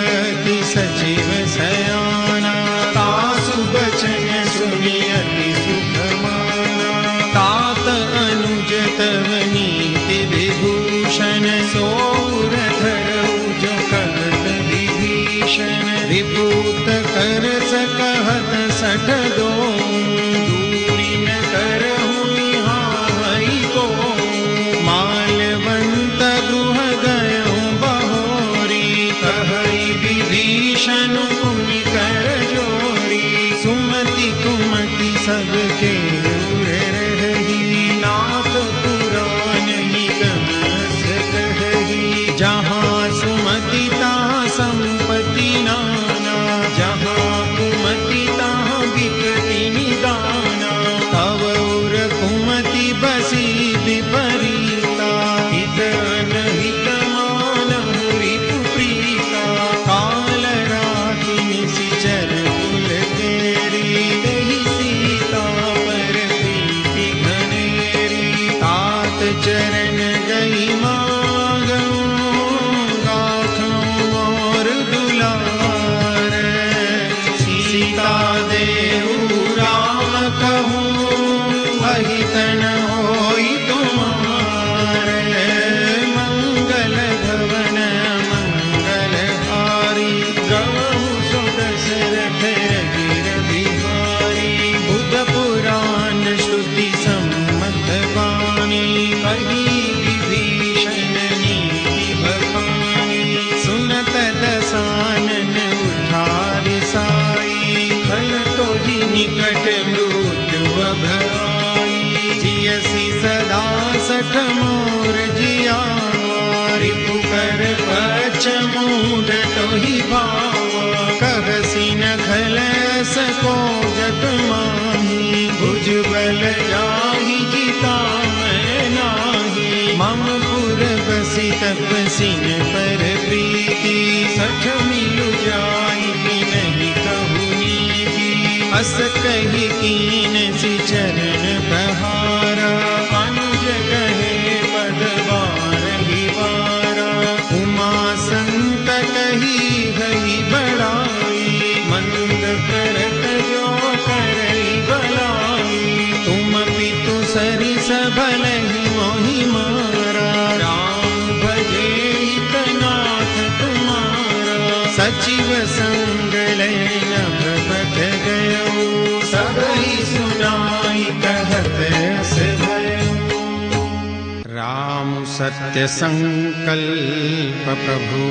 की सचिव सयाना तासु बचन सुनि अति सुख माना तात अनुज तव नीति विभूषण सोर धरऊ जो कहत विभीषण विभूत कर सकहत सठ दो दूरी न करहु निहाई को माल्यवंत गृह गयऊं बहोरी कहई विभीषण मुनि कर जोरी सुमति कुमति सबके उर रही नाथ पुराण निगम कही जहाँ सुमति तहाँ संपत्ति नाना जहाँ कुमति तहाँ विपत्ति निदाना तव उर कुमति बसी विपरीता हित अनहित मानहु रिपु प्रीता काल राति निशिचर कुल केरी दहि सीता पर प्रीति घनेरी तात चरण गई मागऊं गाथऊं मोर दुलार सीता देहु राम कहूँ अहित न होई तुम्हारे मंगल भवन मंगल हारी द्रवहु सुख दशरथ अजिर बिहारी बुध पुराण श्रुति सम्मत वाणी कही विभीषण नीति बखानी सुनत दसानन उठारि साई खल तोहि निकट मृत्यु भराई जियसि सदा सठ मोर जियावा रिपु कर पछ मूढ़ तोहि भावा कहसि न खल सको जग माही भुज सिन पर प्रीति सठ मिलु जाई कि नहीं कहूनी की अस कही कीन सी चरण बहारा अनुज कहे पद बारही बारा उमा संत कही गई बड़ाई मंद करत जो करई भलाई तुम पितु सरिस भलहि मोहि मारा राम भजे हितनाथ तुम्हारा सचिव संग लय नभ गयो सबहि सुनाई कहत अस भयो। राम सत्य संकल्प प्रभु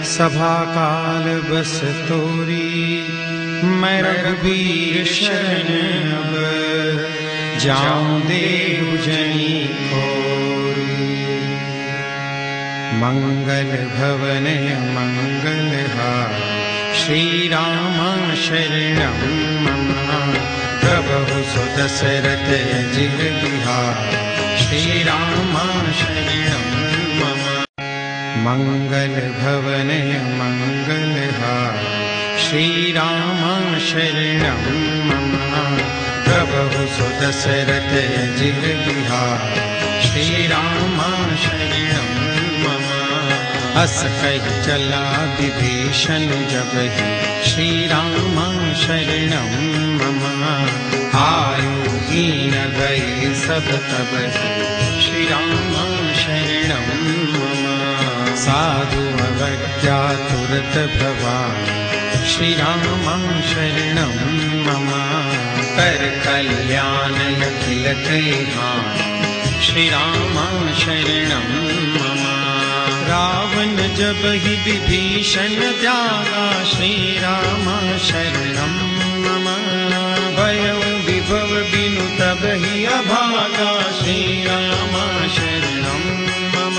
सभा काल बस तोरी मैं रघुबीर शरण अब जाऊं देव जनी कोरी। मंगल भवन मंगल श्री राम शरणं मम प्रभु सुदशरथ अजिर बिहार श्री राम शरणं मम। मंगल भवन मंगल श्री राम शरणं मम प्रभु सुदशरथ अजिर बिहार श्री राम शरणं मम। अस कहि चला विभीषण जब ही श्री राम शरणं मम आयु हीन गए सब तब ही श्री राम शरणं मम। साधु अवज्ञा तुरत भवानि श्री राम शरणं मम कर कल्याण अखिल कल्याण श्री राम शरणं मम। रावण जब ही विभीषण त्यागा श्री राम शरणं मम भयउ विभव बिनु तब ही अभागा श्री राम शरणं मम।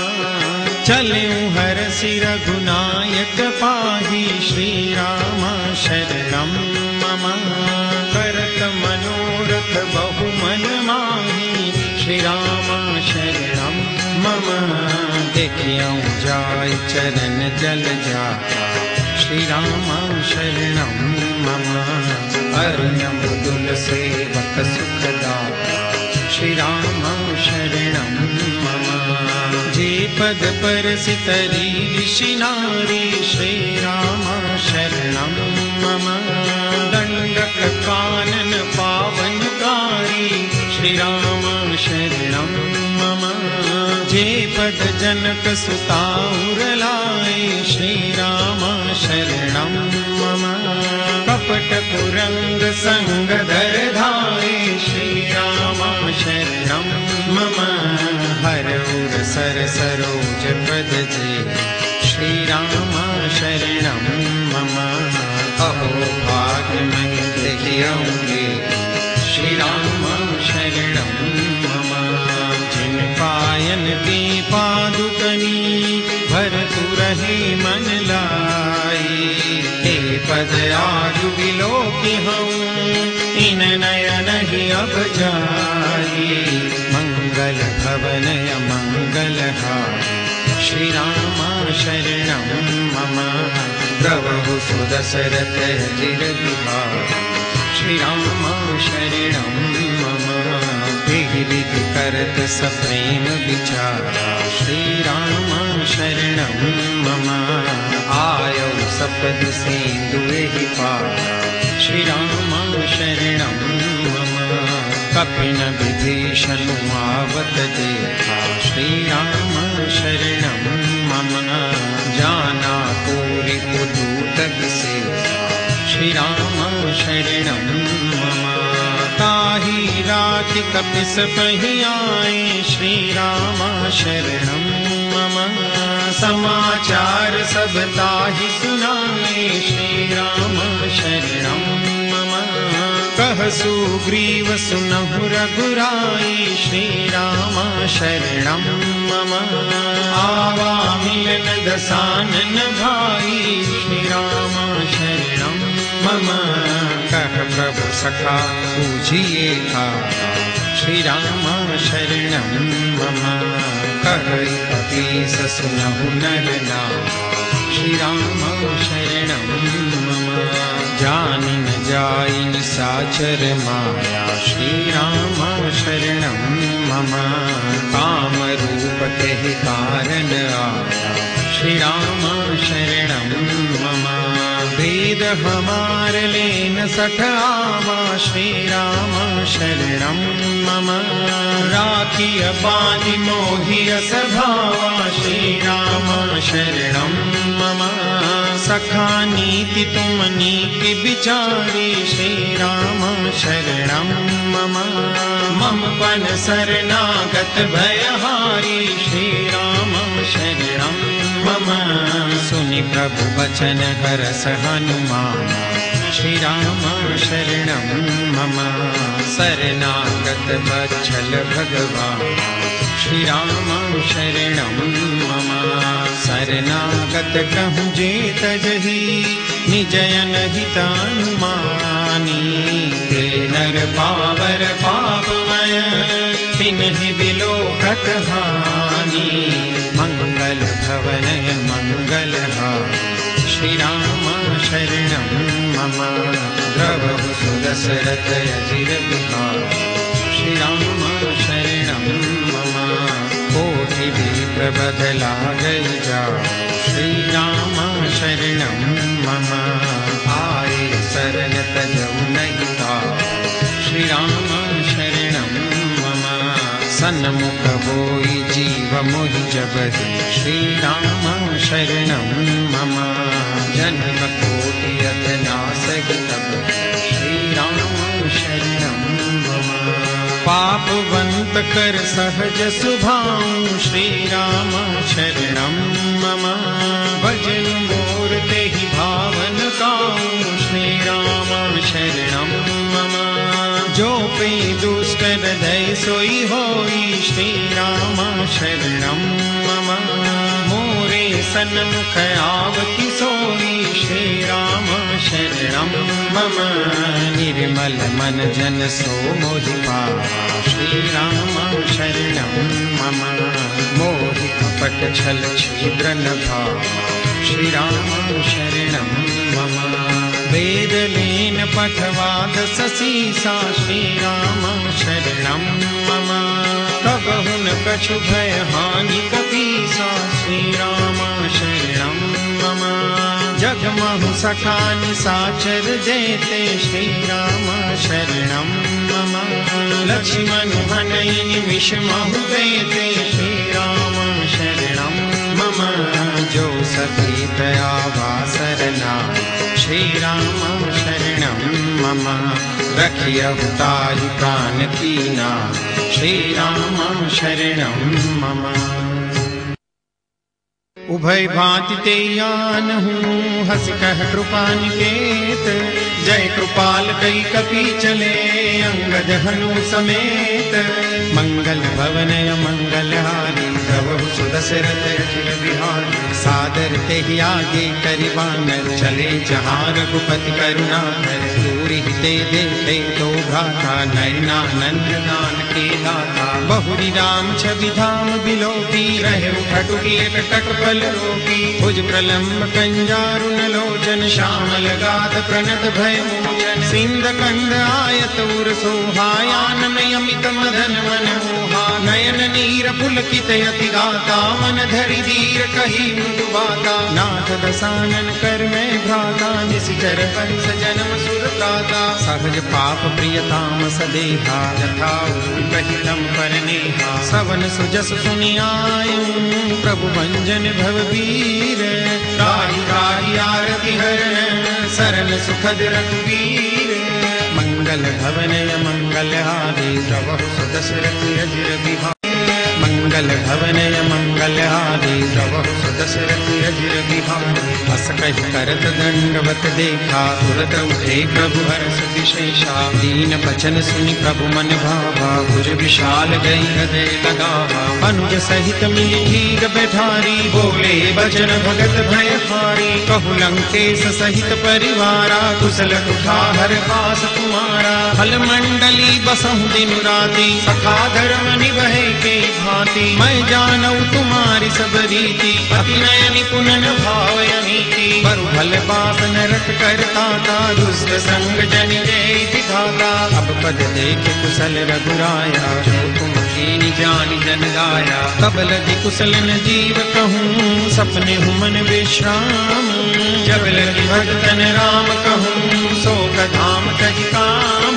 चलऊँ हरसि रघुनायक पाहि श्री राम शरणं मम करत मनोरथ बहु मन माहि श्री राम शरणं मम। देखियऊँ जाय चरण जल जाता श्री राम शरणं मम अरुणम दुल सेवक सुखदाता श्री राम शरणं मम। जे पद परसितरी ऋषि नारी श्री राम शरणं मम दंडक कानन पावनकारी श्री राम शरणं मम। जे पद जनक सुता उर लाए श्री राम शरणं मम कपट कुरंग संग धर धाए श्री राम शरणं मम। हर उर सर सरोज पद जे श्री राम शरणं मम। अहो भाग्य मैं देखियऊँगे श्री राम शरणं मम। जिन पायन की पादुकनी भरतु रहे मन लाई हे पद आजु बिलोकी हूँ इन नयन ही अब जाई। मंगल भवन मंगल श्री राम शरणं मम प्रभु सुदशरथ अजिर बिहार श्री राम शरणं मम। विधि करत सप्रेम विचारा श्री राम शरणं मम आयौ सपद सिंधुए ही पारा श्री राम शरणं मम। कपिन विभीषण आवत देखा श्री राम शरणं मम जाना पूरी पुदूत विसेवा श्री राम शरणं मम। ताहि राति कपिस पहि आए श्री राम शरणं मम समाचार सब ताहि सुनाए श्री राम शरणं मम। कह सुग्रीव सुनहु रघुराई श्री राम शरणं मम। आवा मिलन दसानन भाई श्री राम शरणं मम कह प्रभु सखा बूझिए का श्री राम शरणं मम कहै कपीस सुनहु नर नाम श्री राम शरणं मम जानि न जाई निशाचर माया श्री राम शरणं मम काम रूप के कारण आया श्री राम शरणं मम वेद हमार लेन सठ आवा श्री राम शरणं मम राखिय पानि मोहिय स्वभावा श्री राम शरणं मम सखा नीति तुम नीति विचारी श्री राम शरणं मम मम पन शरणागत भयहारी श्री राम शरणं मम सुनि प्रभु वचन हरस हनुमान श्री राम शरणं मम शरणागत वत्सल भगवान श्री राम शरणं मम शरणागत कहूँ जेत जही निजयन हितानुमानी ते नर पावर पापमय तिन्हि बिलोकत हानि मंगल भवनय मंगलहारी श्री राम शरणं मम द्रवहु सुदशरथ अजिर बिहारी श्री राम शरणं मम कोटि विप्र बदला गई जाओ श्री राम शरणं मम आए शरण तजऊ नहीं ताओ श्री राम शरणं मम सन्मुख होई जीव मोहि जबहि श्री राम शरणं मम जन्म कोटि अतनासहि तब श्री राम शरणं मम पापवंत कर सहज सुभाऊ श्री राम शरणं मम भजन मोर तेहि भावन काऊ श्री राम शरणं मम जो पे दुष्ट हृदय सोई होई श्री राम शरणं मम मोरे सन्मुख आवति सोई श्री राम शरणं मम निर्मल मन जन सो मोहि पावा श्री राम शरणं मम मोहि कपट छल छिद्र न भावा श्री राम शरणं मम वेद लीन पठवाद ससीसा श्री राम शरणं मम कबहु न कछु भय हानि कपीसा श्री राम शरणं मम जगमहु सखा निशाचर जेते श्री राम शरणं मम लक्ष्मण हनई निमिष महु देते श्री राम शरणं मम जो सतीत आवा सरना श्री राम शरणं मम रखियहु ताहि प्राण कीना श्री राम शरणं मम उभय भांति ते आन हूँ हस कह कृपा निकेत जय कृपाल कई कपि चले अंगद हनु समेत मंगल भवनय मंगलहारी प्रभु सुदशरथ अजिर बिहारी सादर तेहि आगे करिवानर चले जहाँ रघुपति करुणा कर दूरि ते देते तो भ्राता नयनानंद दान के दाता बहुरी राम छवि धाम बिलोकी रहे खटुकी टटपल रोकी भुज प्रलम्ब कंजारुन लोचन श्यामल गात प्रणत भय मोचन सिंध कंद आयत उर सोहायान में अमित मदन मन मोहा नयन नीर पुलकित यति गाता मन धरि धीर कही मृदु बाता नाथ दसानन कर में भ्राता निशिचर वंश जन्म सुर त्राता सहज पाप प्रियताम सदेहा यथा कहितम परनेहा सवन सुजस सुनियायूं प्रभु भंजन भववीर राही राही आरति हरण सरल सुखद रघुवीर मंगल भवनय मंगलहारी प्रभु सुदशरथ अजिर बिहारी मंगल मंगल भवनय मंगलहारी प्रभु सुदशरथ अजिर बिहारी। हस कहि करत दंडवत देखा तुरत उठे प्रभु हर्ष विशेषा। दीन बचन सुनि प्रभु मन भावा भुज विशाल गई हृदय लगावा। अनुज सहित मिली भीग बैठारी बोले बचन भगत भय हारी। कहु लंकेश सहित परिवारा कुशल कुठार पास तुम्हारा। फल मंडली बसहु दिन राति सखा धर्म निभे के भांति। मैं जानऊ तुम्हारी सब रीति अति नय निपुण भाव अनीति। बरु भल बास नरक करता था दुष्ट संग जन जय दिखाता। अब पद देख कुशल रघुराया जो तुम कीनी जान जन गाया। तब लगी कुशल न जीव कहूँ सपने हूँ मन विश्राम। जब लगी भगतन राम कहूँ शोक धाम तज काम।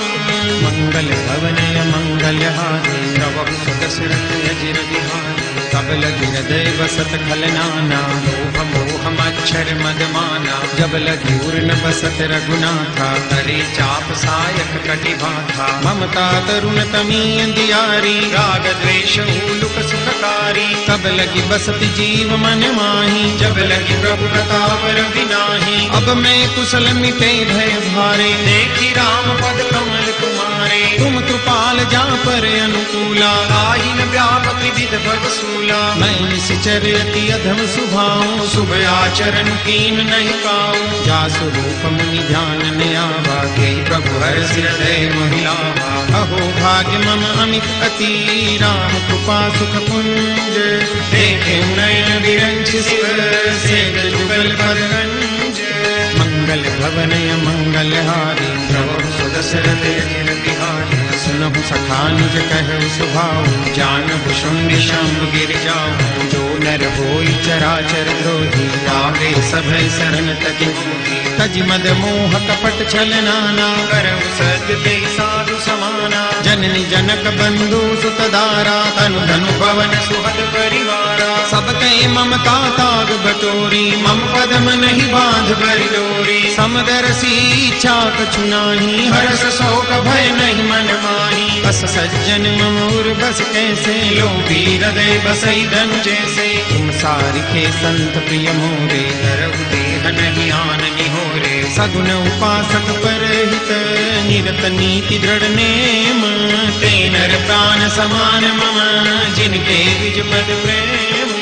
मंगल भवनय मंगलहारी प्रभु सुदशरथ अजिर बिहारी। तब लगी हृदय बसत खल नाना लोभ मोह मच्छर मद माना। जब लगी उर्न बसत रघुनाथा करे चाप सायक कटि भाथा। ममता तरुण तमी अंधियारी राग द्वेष उलुक सुखकारी। तब लगी बसत जीव मन माही जब लगी प्रभु प्रताप रविनाही। अब मैं कुशल मिटे भय भारे देखी राम पद कमल तुम्हारे। तुम कृपाल जा पर अनुकूला आहि न व्यापक विध भवसूला। मैं निश्चर अति अधम सुभाऊं शुभ आचरण कीन नहीं पाऊं। जा स्वरूप मुनि ध्यान न आवा के प्रभु हर्ष हृदय महिलावा। अहो भाग्य मम अमित अति राम कृपा सुख पुंज। देखे नयन विरंच शिव सेज जुगल पदरंज। मंगल भवनय मंगलहारी प्रभु सुदशरथ अजिर बिहारी। सुनहु सखा निज कहु सुभाऊ जानहु शून्य शंभु गिर जाऊं। जो नर होई चराचर द्रोही आगे सभय शरण तज होही। तज मद मोह कपट छल नाना करहु सत्य ते साधु समाना। जननी जनक बंधु सुत दारा तनु धनु पवन सुहद परिवारा। सब कहे ममता ताग बटोरी मम पदम नहीं बांध भरि डोरी। समदरसी इच्छा कछु नाही हर्ष शोक भय नहीं मन माही। बस सज्जन ममूर बस कैसे लोभी हृदय बसई धन जैसे। तुम सारिखे संत प्रिय मोरे धरहु देह नहीं आन निहोरे। सगुन उपासक परहित निरत नीति दृढ़ नेम। ते नर प्राण समान मम जिनके विज पद प्रेम।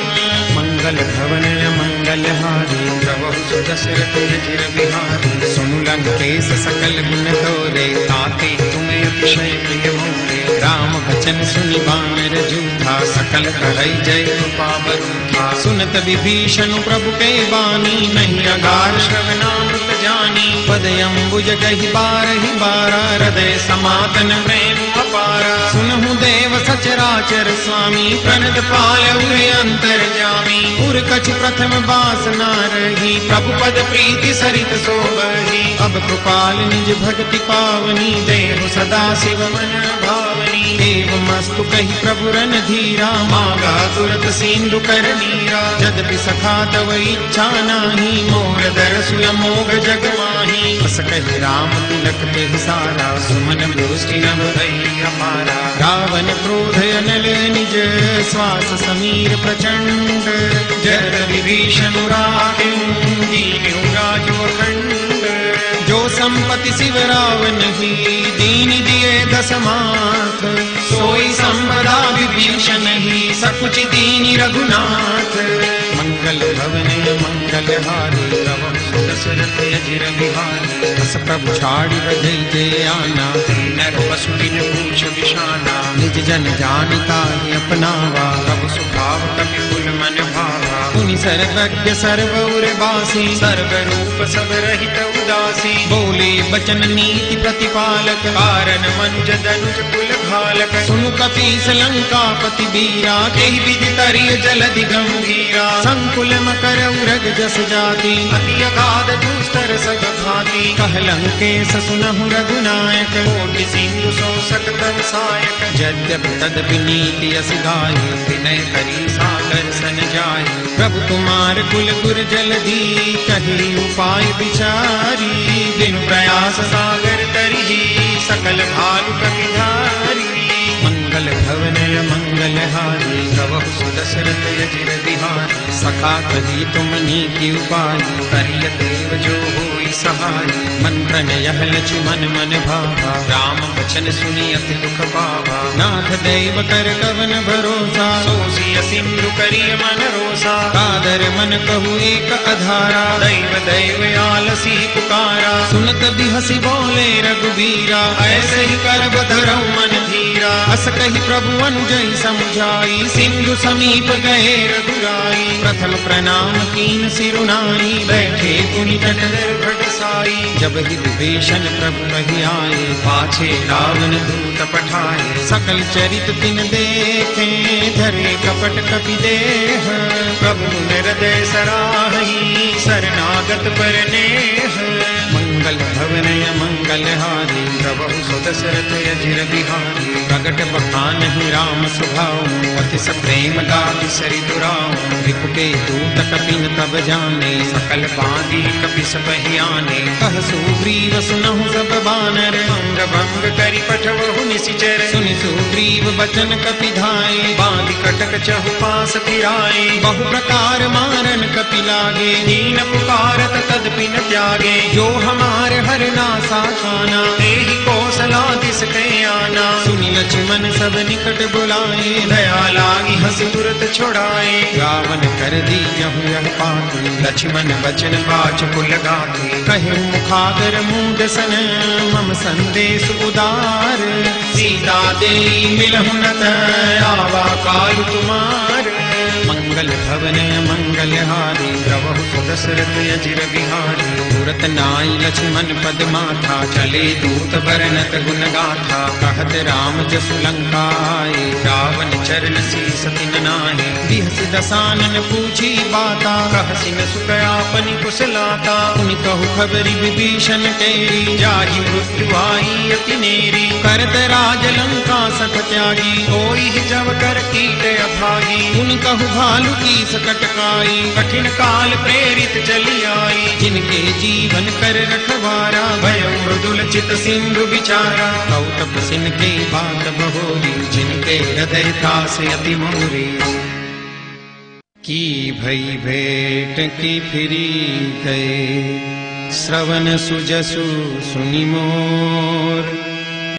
मंगल भवनय मंगलहारी प्रभु सुदशरथ अजिर बिहारी। सुनु लंकेश सकल गुण तोरे ताते तुम अतिशय प्रिय मोरे। राम बचन सुनि बानर जूठा सकल कहै जय कृपा बरूठा। सुनत विभीषण प्रभु के बानी नहीं अगार श्रवणामृत जानी। पद अम्बुज गहि बारहि बारा हृदय समातन प्रेम अपारा। सुनहु देव सचराचर स्वामी प्रणत पाल उरे अंतर जामी। उर कछ प्रथम बासना रही प्रभु पद प्रीति सरित सोबही। अब कृपाल निज भक्ति पावनी देव सदा शिव मन भावनी। एवं मस्तु कही प्रभु रन धीरा मांगा तुरत सिंधु कर नीरा। यद्यपि सखा तव इच्छा नाही मोर दरसु अमोघ जग माही। बस कहि राम तिलक ते सारा सुमन दृष्टि नभ भई अपारा। रावण क्रोध अनल निज श्वास समीर प्रचंड। जद विभीषण राखें दीन्हु राजो अखंड। जो संपत्ति शिव रावण ही दीन दिए दस माथ। सोई संपदा विभीषण ही सकुच दीनि रघुनाथ। मंगल भवनय मंगलहारी प्रभु सुदशरथ अजिर बिहारी। बस प्रभु छाड़ी रघई जय आना नर पशु दिन पूछ विषाना। निज जन जानिता ही अपनावा प्रभु सुभाव कपि कुल मन भावा। मुनि सर्वज्ञ सर्वौर बासी सर्व रूप सब रहित उदासी। बोले बचन नीति प्रतिपालक कारण मनुज धनुज कुल घालक। सुनु कपीस लंकापति बीरा केहि विधि तरिय जलधि गंभीरा। संकुल मकर उरग जस जाति अति अगाध दुस्तर सब भाति। कह लंकेश सुनहु रघुनायक कोटि सिंधु सो सकल सायक। यद्यपि तदपि नीति अस गाय विनय करी सागर सन जाय। प्रभु कुमार कुल गुर जलधि कही उपाय विचारी। बिनु प्रयास सागर तरिहि सकल भालु कपिधारी। मंगल भवनय मंगलहारी प्रभु सखा कही तुमनी की उपाय, करिय देव जो होई सहाय। मंत्र ने यह लक्ष्मण मन भावा, राम वचन सुनी अति दुख पावा। नाथ दैव कर कवन भरोसा, सोसिय सिंधु करिय मन रोसा। कादर मन कहु एक अधारा, दैव दैव आलसी पुकारा। सुनत बिहसी बोले रघुबीरा, ऐसे ही कर बधरऊ मन धीरा। अस कही प्रभु अनुजई समझाई, सिंधु समीप गए रघुराई। प्रथम प्रणाम कीन सिरुनाई, बैठे पुनि तट निर्भट साई। जब ही विभीषण प्रभु कही आए, पाछे रावण दूत पठाए। सकल चरित तिन देखे, धरे कपट कपि देह। प्रभु हृदय सराही, शरणागत पर नेह। मंगल भवनय मंगल हारी, प्रभु सुदशरथ अजिर बिहारी। प्रगट बखान ही राम सुभाऊ, अति प्रेम लागी सरि दुराऊ। रिपु के दूत कपिन तब जाने, सकल बांधी कपि सपहियाने। कह सुग्रीव सुनहु सब बानर, अंग भंग करि पठवहु निशिचर। सुनि सुग्रीव बचन कपि धाये, बांधि कटक चहुपास फिराए। बहु प्रकार मारन कपि लागे, दीन पुकारत तदपि न त्यागे। जो हमार हरनासा खाना, तेहि कौशलादिस कै आना। सुनि लक्ष्मण सब निकट बुलाए, दया लागी हंस तुरत छुड़ाए। रावण कर दीजहु यह पाती, लक्ष्मण बचन बाच कुल गाते। कहे मुखागर मूड सन, मम संदेश उदार। सीता देई मिलहु न तै, आवा काल तुमार। मंगल भवन मंगल हारी, प्रभु सुदशरथ अजिर बिहारी। तुरत नाई लक्ष्मण पद माथा, चले दूत बरनत गुण गाथा। कहत राम जसु लंका आए, रावण चरण शीस तिन नाहि। बिहस दसानन पूछी बाता, कहसि न सुत आपनि कुशलाता। उनि कहु खबरि विभीषण तेरी, जाहि मृत्यु आई अति नेरी। करत राज लंका सख त्यागी, होई जब कर कीट अभागी। उनि कहु भालु की सकट काई, कठिन काल प्रेरित चली आई। जिनके जीवन कर रखवारा, भय मृदुल चित सिंधु विचारा। कौतप सिन के बात बहोरी, जिनके हृदय त्रास अति मोरी। की भई भेंट की फिरी गए, श्रवण सुजसु सुनि मोर।